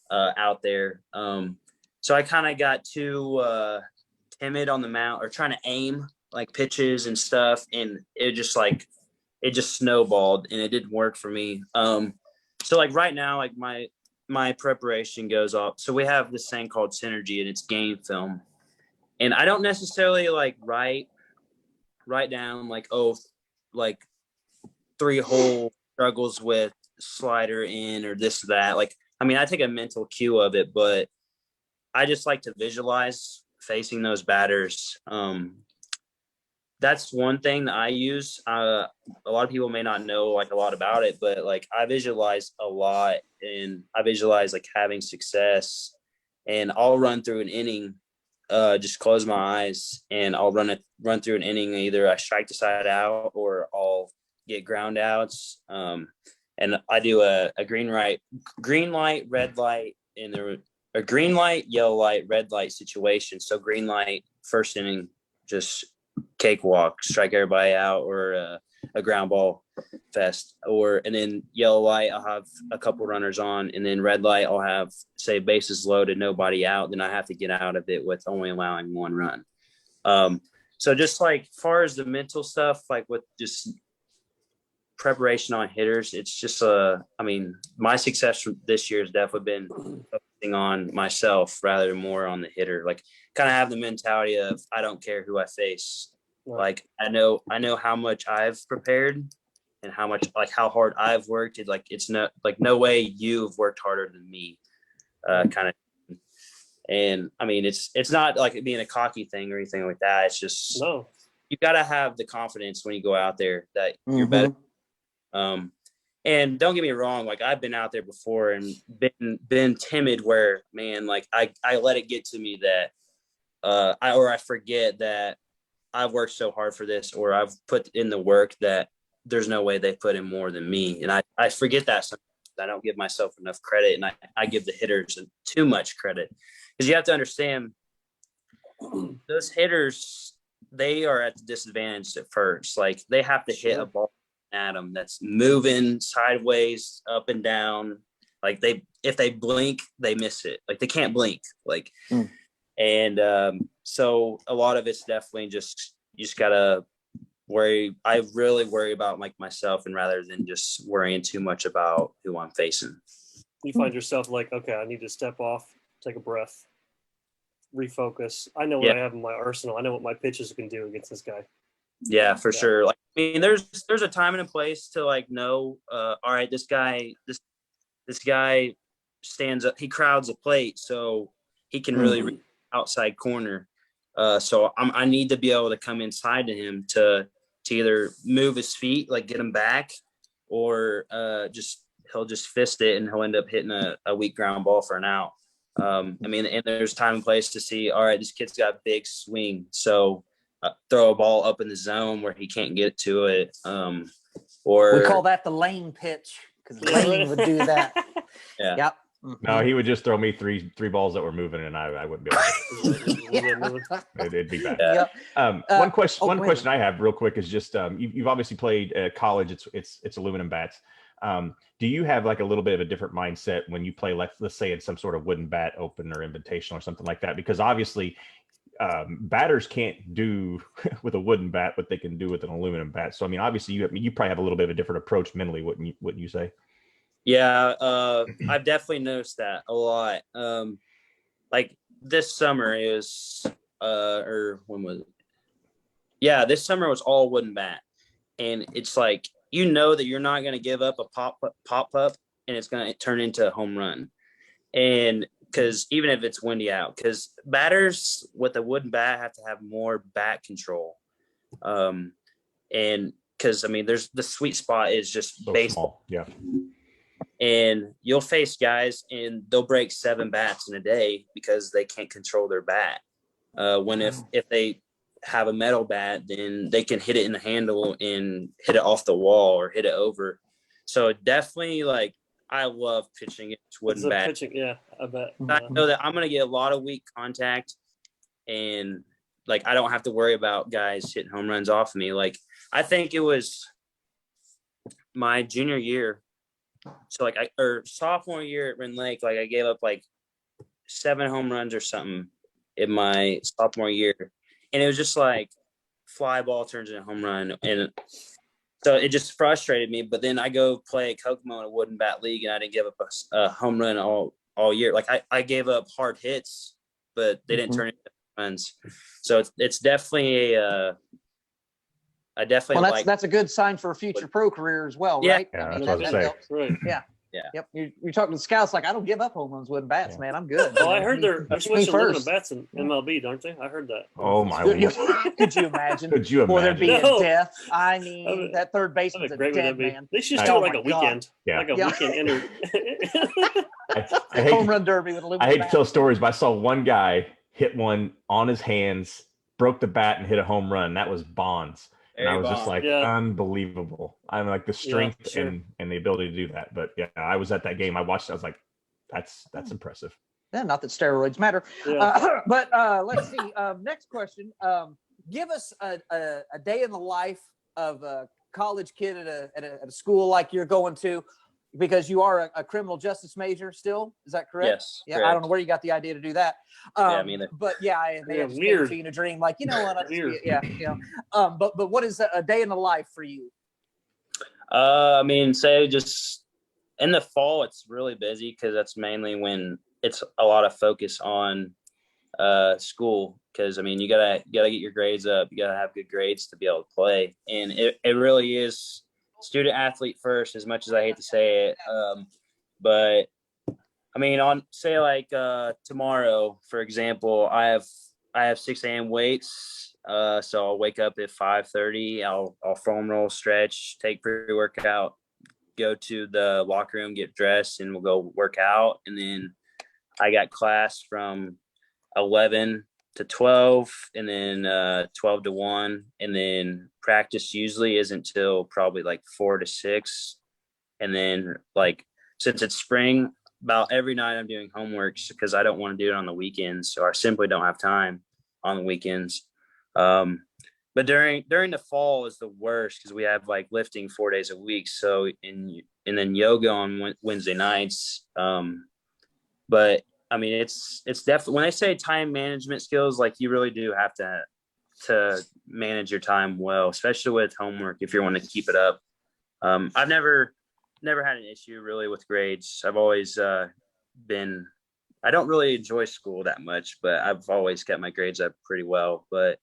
Speaker 4: out there. So I kind of got too timid on the mound, or trying to aim like pitches and stuff, and it just snowballed, and it didn't work for me. So like right now, like my preparation goes off. So we have this thing called Synergy, and it's game film, and I don't necessarily like write down like 3-hole struggles with slider in or this or that. Like, I mean, I take a mental cue of it, but I just like to visualize facing those batters. That's one thing that I use. A lot of people may not know like a lot about it, but like I visualize a lot, and I visualize like having success, and I'll run through an inning. Just close my eyes, and I'll run through an inning. Either I strike the side out, or I'll get ground outs. And I do a green light, red light, and a green light, yellow light, red light situation. So green light, first inning, just cakewalk, strike everybody out, or a ground ball fest. And then yellow light, I'll have a couple runners on, and then red light, I'll have, say, bases loaded, nobody out. Then I have to get out of it with only allowing one run. So just like far as the mental stuff, like with just preparation on hitters, it's just my success this year has definitely been focusing on myself rather than more on the hitter. Like, kind of have the mentality of I don't care who I face. Like, I know how much I've prepared and how hard I've worked. It's no way you've worked harder than me, kind of. And I mean, it's not like it being a cocky thing or anything like that. It's just you got to have the confidence when you go out there that you're better. And don't get me wrong, like I've been out there before and been timid where, man, like I let it get to me that I forget that I've worked so hard for this, or I've put in the work that there's no way they put in more than me. And I forget that sometimes. I don't give myself enough credit, and I give the hitters too much credit, because you have to understand those hitters, they are at the disadvantage at first. Like, they have to hit a ball at them that's moving sideways, up and down. Like, if they blink, they miss it. Like, they can't blink. Like, and so a lot of it's definitely just, you just gotta worry. I really worry about like myself, and rather than just worrying too much about who I'm facing.
Speaker 3: You find yourself like, okay, I need to step off, take a breath, refocus. I know what I have in my arsenal. I know what my pitches can do against this guy.
Speaker 4: Yeah, for sure. Like, I mean, there's a time and a place to like know, all right, this guy stands up, he crowds a plate, so he can really reach outside corner. So I need to be able to come inside to him to either move his feet, like get him back, or he'll just fist it and he'll end up hitting a weak ground ball for an out. I mean, and there's time and place to see, all right, this kid's got a big swing, so throw a ball up in the zone where he can't get to it. Or
Speaker 1: we call that the lane pitch, because Lane would do that.
Speaker 4: Yeah.
Speaker 1: Yep.
Speaker 2: No, he would just throw me three balls that were moving, and I wouldn't be able to. It'd be bad.
Speaker 1: Yep.
Speaker 2: One question I have real quick is just you've obviously played at college. It's aluminum bats. Do you have like a little bit of a different mindset when you play, let's say, in some sort of wooden bat open or invitational or something like that? Because obviously batters can't do with a wooden bat what they can do with an aluminum bat. So I mean, obviously you probably have a little bit of a different approach mentally, wouldn't you say?
Speaker 4: Yeah, I've definitely noticed that a lot. Like this summer is, or when was it? Yeah, this summer was all wooden bat, and it's like, you know that you're not going to give up a pop up, and it's going to turn into a home run. And because even if it's windy out, because batters with a wooden bat have to have more bat control, and because I mean, there's the sweet spot is just
Speaker 2: So
Speaker 4: baseball.
Speaker 2: Small. Yeah.
Speaker 4: And you'll face guys and they'll break 7 bats in a day because they can't control their bat. When if they have a metal bat, then they can hit it in the handle and hit it off the wall or hit it over. So definitely, like, I love pitching it wooden bat.
Speaker 3: Pitching, yeah, I bet.
Speaker 4: I know that I'm going to get a lot of weak contact, and like, I don't have to worry about guys hitting home runs off of me. Like, I think it was my junior year. So like sophomore year at Ren Lake, like I gave up like 7 home runs or something in my sophomore year, and it was just like fly ball turns into a home run, and so it just frustrated me. But then I go play at Kokomo in a wooden bat league, and I didn't give up a home run all year. Like I gave up hard hits, but they didn't turn into runs. So it's definitely I definitely
Speaker 1: that's a good sign for a future pro career as well,
Speaker 4: Yeah.
Speaker 1: right?
Speaker 2: Yeah,
Speaker 1: I mean,
Speaker 2: that's what I was
Speaker 1: helps.
Speaker 3: Right.
Speaker 1: Yeah.
Speaker 4: Yeah.
Speaker 1: Yep. You're talking to scouts like, I don't give up home runs with bats, man. I'm good.
Speaker 3: Well, I heard they're
Speaker 1: Me
Speaker 3: switching aluminum
Speaker 1: first.
Speaker 3: bats in MLB, aren't they? I heard that.
Speaker 2: Oh my
Speaker 1: Could you
Speaker 2: Lord.
Speaker 1: imagine?
Speaker 2: Could you
Speaker 1: Or there
Speaker 2: imagine?
Speaker 1: being
Speaker 3: No.
Speaker 1: death. I mean, that third baseman's
Speaker 3: That'd
Speaker 1: a
Speaker 3: be great. Would
Speaker 1: dead
Speaker 3: that be?
Speaker 1: man.
Speaker 3: They should just
Speaker 1: Oh
Speaker 3: do it like
Speaker 1: my
Speaker 3: a
Speaker 1: God.
Speaker 3: weekend.
Speaker 2: Yeah.
Speaker 3: Like a
Speaker 1: Yeah.
Speaker 3: weekend enter.
Speaker 2: I hate
Speaker 1: Home run derby with aluminum
Speaker 2: I hate to
Speaker 1: bats.
Speaker 2: tell stories, but I saw one guy hit one on his hands, broke the bat, and hit a home run. That was Bonds. And I was just like,
Speaker 3: Yeah.
Speaker 2: unbelievable. I'm like the strength
Speaker 3: sure.
Speaker 2: and the ability to do that. But yeah, I was at that game. I watched it. I was like, that's impressive.
Speaker 1: Not that steroids matter.
Speaker 3: Yeah.
Speaker 1: But let's see. Next question. Give us a day in the life of a college kid at a school like you're going to, because you are a criminal justice major still. Is that correct?
Speaker 4: Yes.
Speaker 1: Yeah.
Speaker 4: Correct.
Speaker 1: I don't know where you got the idea to do that.
Speaker 4: Yeah, me neither.
Speaker 1: But yeah, it may have just came
Speaker 3: Weird.
Speaker 1: to you in a dream. Like, you know what?
Speaker 3: Weird.
Speaker 1: But what is a day in the life for you?
Speaker 4: I mean, say just in the fall, it's really busy because that's mainly when it's a lot of focus on school. Because I mean, you gotta get your grades up. You gotta have good grades to be able to play, and it really is student athlete first. As much as I hate to say it, but I mean, on say like tomorrow, for example, I have 6 a.m. weights. So I'll wake up at 5:30. I'll foam roll, stretch, take pre-workout, go to the locker room, get dressed, and we'll go work out. And then I got class from 11 to 12, and then 12 to 1, and then practice usually isn't till probably like 4 to 6. And then like since it's spring, about every night I'm doing homework because I don't want to do it on the weekends, or I simply don't have time on the weekends. But during the fall is the worst because we have like lifting 4 days a week. So and then yoga on Wednesday nights. But I mean, it's definitely, when they say time management skills, like you really do have to manage your time well, especially with homework if you want to keep it up. I've never had an issue really with grades. I've always I don't really enjoy school that much, but I've always kept my grades up pretty well. But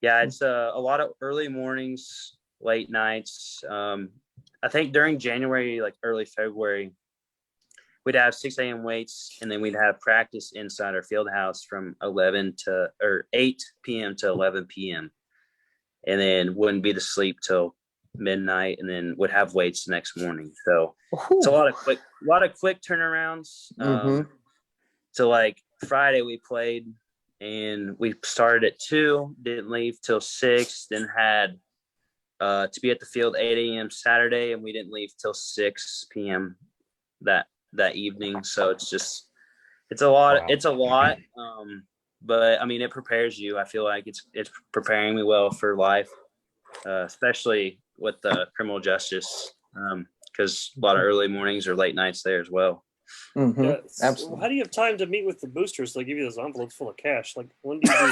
Speaker 4: yeah, it's a lot of early mornings, late nights. I think during January, like early February, we'd have 6 a.m. weights, and then we'd have practice inside our field house from 8 p.m. to 11 p.m. And then wouldn't be to sleep till midnight, and then would have weights the next morning. So it's a lot of quick turnarounds. So like Friday we played, and we started at 2, didn't leave till 6, then had to be at the field 8 a.m. Saturday, and we didn't leave till 6 p.m. that evening. So it's a lot. Wow. It's a lot. But I mean, it prepares you. I feel like it's preparing me well for life, especially with the criminal justice, because a lot of early mornings or late nights there as well.
Speaker 3: Yeah,
Speaker 1: Absolutely.
Speaker 3: How do you have time to meet with the boosters? They give you those envelopes full of cash. Like, when do you do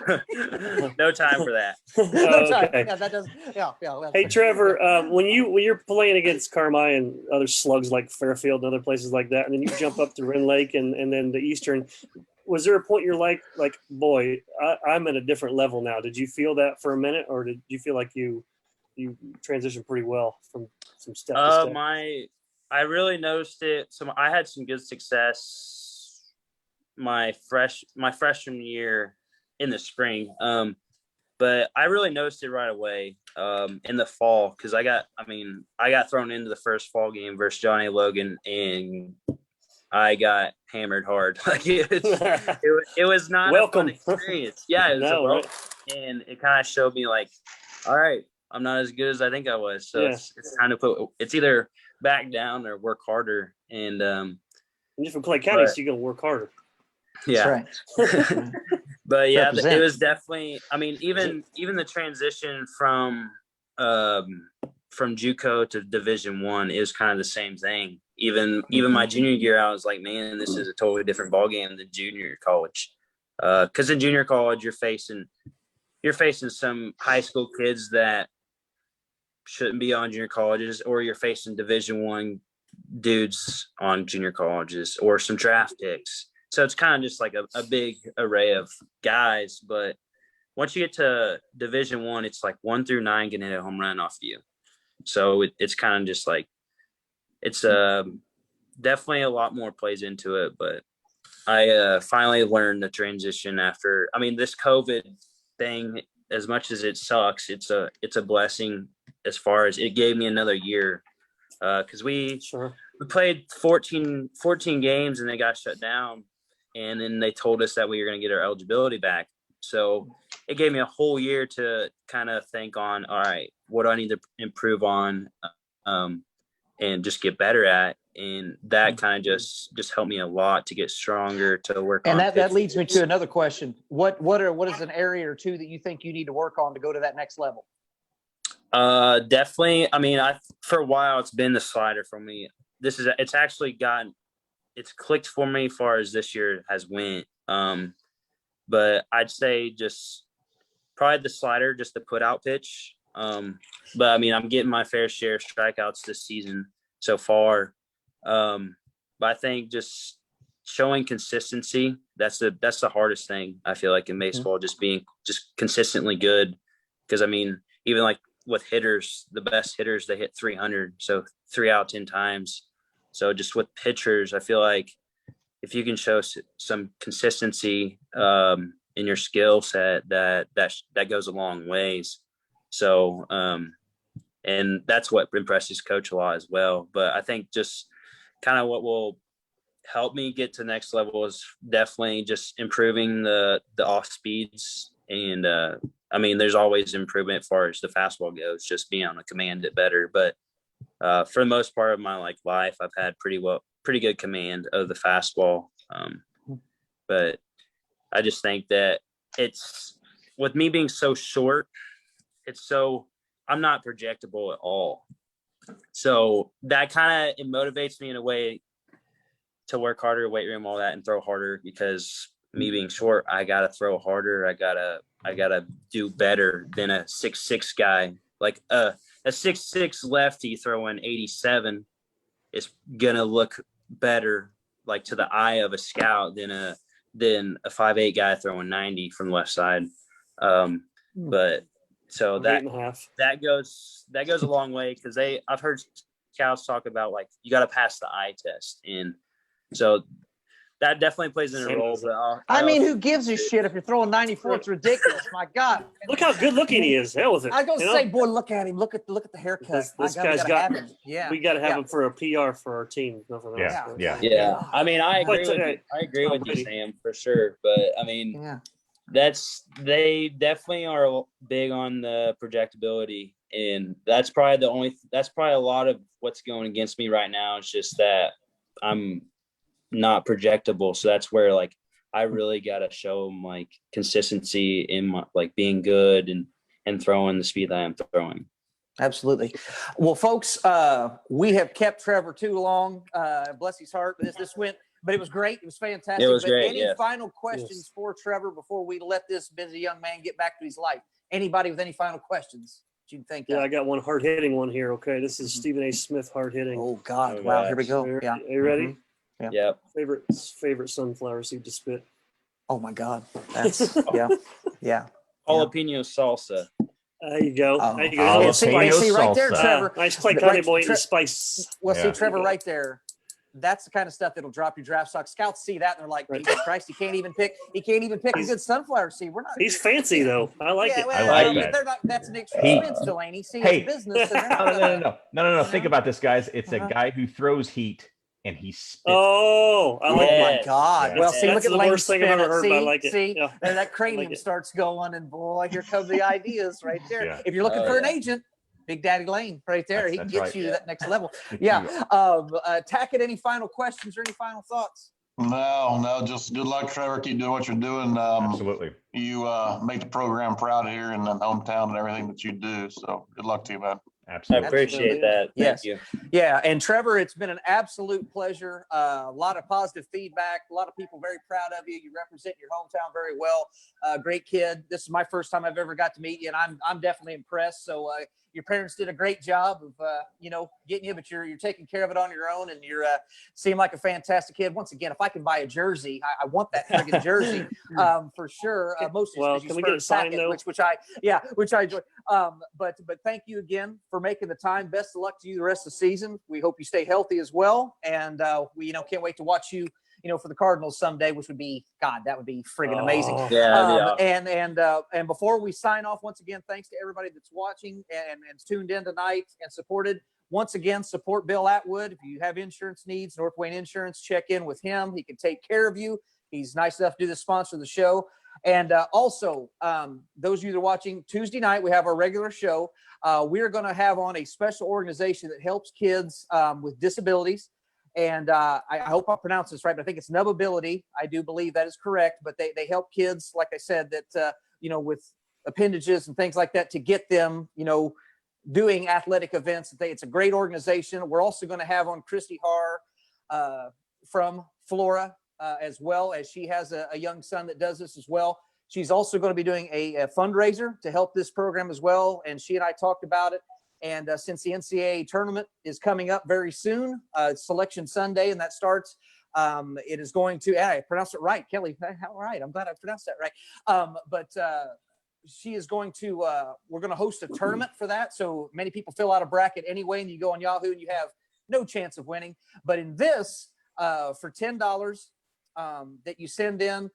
Speaker 4: that? No time for that.
Speaker 1: No time.
Speaker 3: Okay.
Speaker 1: Yeah, that doesn't. Yeah.
Speaker 3: Hey, Trevor, when you're playing against Carmi and other slugs like Fairfield and other places like that, and then you jump up to Ren Lake and then the Eastern, was there a point you're like, boy, I'm at a different level now? Did you feel that for a minute, or did you feel like you transitioned pretty well from some step to step?
Speaker 4: I really noticed it. So I had some good success my freshman year in the spring. But I really noticed it right away in the fall, because I got thrown into the first fall game versus Johnny Logan, and I got hammered hard. Like it was not a fun experience. Yeah, it was right? And it kind of showed me like, all right, I'm not as good as I think I was. So it's time to it's either back down or work harder. And
Speaker 3: if you play county, so you're gonna work harder.
Speaker 4: Yeah. That's right. But yeah, it was definitely, I mean, even the transition from JUCO to Division I is kind of the same thing. Even my junior year, I was like, man, this is a totally different ballgame than junior college. Because in junior college, you're facing some high school kids that shouldn't be on junior colleges, or you're facing Division I dudes on junior colleges, or some draft picks. So it's kind of just like a big array of guys. But once you get to Division I, it's like 1 through 9 can hit a home run off of you. So it's kind of just like, it's definitely a lot more plays into it. But I finally learned the transition after, I mean, this COVID thing, as much as it sucks, it's a blessing as far as it gave me another year. Because we played 14 games and they got shut down. And then they told us that we were going to get our eligibility back. So it gave me a whole year to kind of think on, all right, what do I need to improve on and just get better at? and that kind of just helped me a lot to get stronger, to work
Speaker 1: And
Speaker 4: on.
Speaker 1: that leads me to another question. What is an area or two that you think you need to work on to go to that next level?
Speaker 4: Definitely. I mean, for a while it's been the slider for me. It's clicked for me as far as this year has went. But I'd say just probably the slider, just the put out pitch. But I mean, I'm getting my fair share of strikeouts this season so far. But I think just showing consistency, that's the hardest thing I feel like in baseball, just being just consistently good. Because I mean, even like with hitters, the best hitters, they hit 300. So 3 out 10 times. So just with pitchers, I feel like if you can show some consistency in your skill set, that goes a long ways. So, and that's what impresses coach a lot as well. But I think just kind of what will help me get to the next level is definitely just improving the off speeds. And I mean, there's always improvement as far as the fastball goes, just being able to command it better. But for the most part of my life, I've had pretty good command of the fastball. But I just think that it's, with me being so short, I'm not projectable at all. So that kind of, it motivates me in a way to work harder, weight room, all that, and throw harder, because me being short, I got to throw harder. I gotta do better than a 6'6" guy. Like a 6'6" lefty throwing 87 is gonna look better, like to the eye of a scout, than a 5'8" guy throwing 90 from the left side. But so that goes a long way, because I've heard scouts talk about, like, you got to pass the eye test, and so that definitely plays in a role. But
Speaker 1: I mean, who gives a shit if you're throwing 94? It's ridiculous. My God.
Speaker 3: Look how good looking he is. Hell with it.
Speaker 1: I was gonna say, boy, look at him. Look at the haircut.
Speaker 3: This guy's got.
Speaker 1: Yeah,
Speaker 3: we got to have him for a PR for our team. Nothing else.
Speaker 4: Yeah. I mean, I agree with you, Sam, for sure. But I mean, they definitely are big on the projectability, and that's probably a lot of what's going against me right now. It's just that I'm not projectable. So that's where, like, I really got to show them, like, consistency in my, like, being good and throwing the speed that I'm throwing.
Speaker 1: Absolutely. Well, folks, we have kept Trevor too long. Bless his heart. This went, but it was great. It was fantastic.
Speaker 4: It was great.
Speaker 1: Any final questions for Trevor before we let this busy young man get back to his life? Anybody with any final questions that you think?
Speaker 3: Yeah, I got one hard hitting one here. Okay, this is Stephen A. Smith hard hitting.
Speaker 1: Oh God! Wow, here we go.
Speaker 3: Are you ready?
Speaker 1: Yeah.
Speaker 3: Favorite sunflower seed to spit.
Speaker 1: Oh my God! That's yeah.
Speaker 4: Jalapeno salsa.
Speaker 3: There you go.
Speaker 1: Oh.
Speaker 3: There you go.
Speaker 1: See right there, Trevor.
Speaker 3: Nice Clay County boy in the spice.
Speaker 1: Well, see, Trevor, right there. That's the kind of stuff that'll drop your draft stock. Scouts see that and they're like, Jesus Christ, he can't even pick a good sunflower seed. We're not.
Speaker 3: He's fancy though. I like it.
Speaker 1: Well,
Speaker 2: I like that.
Speaker 1: They're not. That's Nick Smith, Delaney. See, it's business.
Speaker 2: No. Think about this, guys. It's a guy who throws heat and he spits.
Speaker 1: Oh my God.
Speaker 2: Yeah.
Speaker 1: Well, see,
Speaker 3: That's
Speaker 1: look at
Speaker 3: the
Speaker 1: Lane
Speaker 3: worst thing I've ever heard,
Speaker 1: see,
Speaker 3: but I like it.
Speaker 1: See,
Speaker 3: yeah.
Speaker 1: and that cranium starts going, and boy, here come the ideas right there.
Speaker 2: Yeah.
Speaker 1: If you're looking for an agent, Big Daddy Lane right there. He can get you to that next level. Yeah. Tackett, any final questions or any final thoughts?
Speaker 5: No, just good luck, Trevor. Keep doing what you're doing.
Speaker 2: Absolutely.
Speaker 5: You make the program proud here in the hometown and everything that you do. So good luck to you, man.
Speaker 2: Absolutely.
Speaker 4: I appreciate that. Thank you.
Speaker 1: Yeah. And Trevor, it's been an absolute pleasure. A lot of positive feedback. A lot of people very proud of you. You represent your hometown very well. Great kid. This is my first time I've ever got to meet you, and I'm definitely impressed. So your parents did a great job of, getting you, but you're taking care of it on your own, and you're seem like a fantastic kid. Once again, if I can buy a jersey, I want that friggin' jersey for sure. Mostly because you spurred Tackett, which I enjoy. But thank you again for making the time. Best of luck to you the rest of the season. We hope you stay healthy as well, and we can't wait to watch you. For the Cardinals someday, which would be, God, that would be friggin' amazing.
Speaker 4: Yeah.
Speaker 1: And before we sign off, once again, thanks to everybody that's watching and tuned in tonight and supported. Once again, support Bill Atwood. If you have insurance needs, North Wayne Insurance, check in with him. He can take care of you. He's nice enough to do the sponsor of the show. And also, those of you that are watching, Tuesday night, we have our regular show. We are going to have on a special organization that helps kids with disabilities. And I hope I pronounce this right, but I think it's Nubbability. I do believe that is correct. But they help kids, like I said, that with appendages and things like that to get them, doing athletic events. It's a great organization. We're also going to have on Christy Haar from Flora, as well, as she has a young son that does this as well. She's also going to be doing a fundraiser to help this program as well. And she and I talked about it. And since the NCAA tournament is coming up very soon, Selection Sunday, and that starts, it is going to, I pronounced it right, Kelly. All right, I'm glad I pronounced that right. But she is going to, we're going to host a tournament for that. So many people fill out a bracket anyway, and you go on Yahoo and you have no chance of winning. But in this, for $10 that you send in,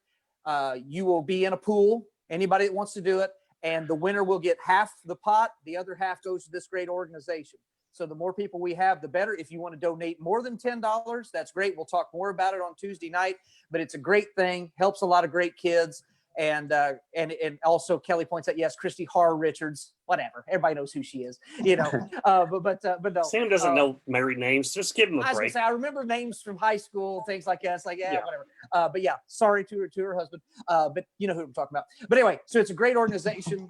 Speaker 1: you will be in a pool, anybody that wants to do it. And the winner will get half the pot. The other half goes to this great organization. So the more people we have, the better. If you want to donate more than $10, that's great. We'll talk more about it on Tuesday night. But it's a great thing. Helps a lot of great kids. And also Kelly points out, yes, Christy Haar Richards, whatever. Everybody knows who she is, but no.
Speaker 3: Sam doesn't know married names. Just give him a break.
Speaker 1: I remember names from high school, things like that. It's like,
Speaker 3: Yeah.
Speaker 1: whatever. But yeah, sorry to her husband. But you know who I'm talking about. But anyway, so it's a great organization.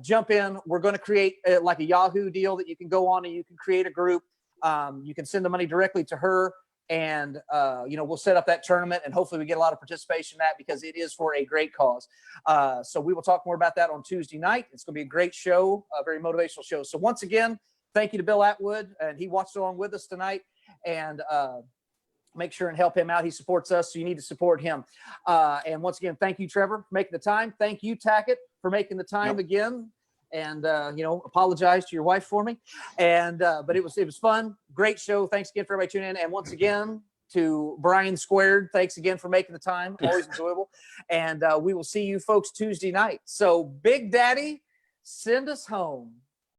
Speaker 1: Jump in. We're going to create like a Yahoo deal that you can go on and you can create a group. You can send the money directly to her. And, we'll set up that tournament and hopefully we get a lot of participation in that because it is for a great cause. So we will talk more about that on Tuesday night. It's going to be a great show, a very motivational show. So once again, thank you to Bill Atwood, and he watched along with us tonight, and make sure and help him out. He supports us, so you need to support him. And once again, thank you, Trevor, for making the time. Thank you, Tackett, for making the time again. And, apologize to your wife for me. And, but it was fun. Great show. Thanks again for everybody tuning in. And once again, to Brian Squared, thanks again for making the time. Always enjoyable. And we will see you folks Tuesday night. So Big Daddy, send us home.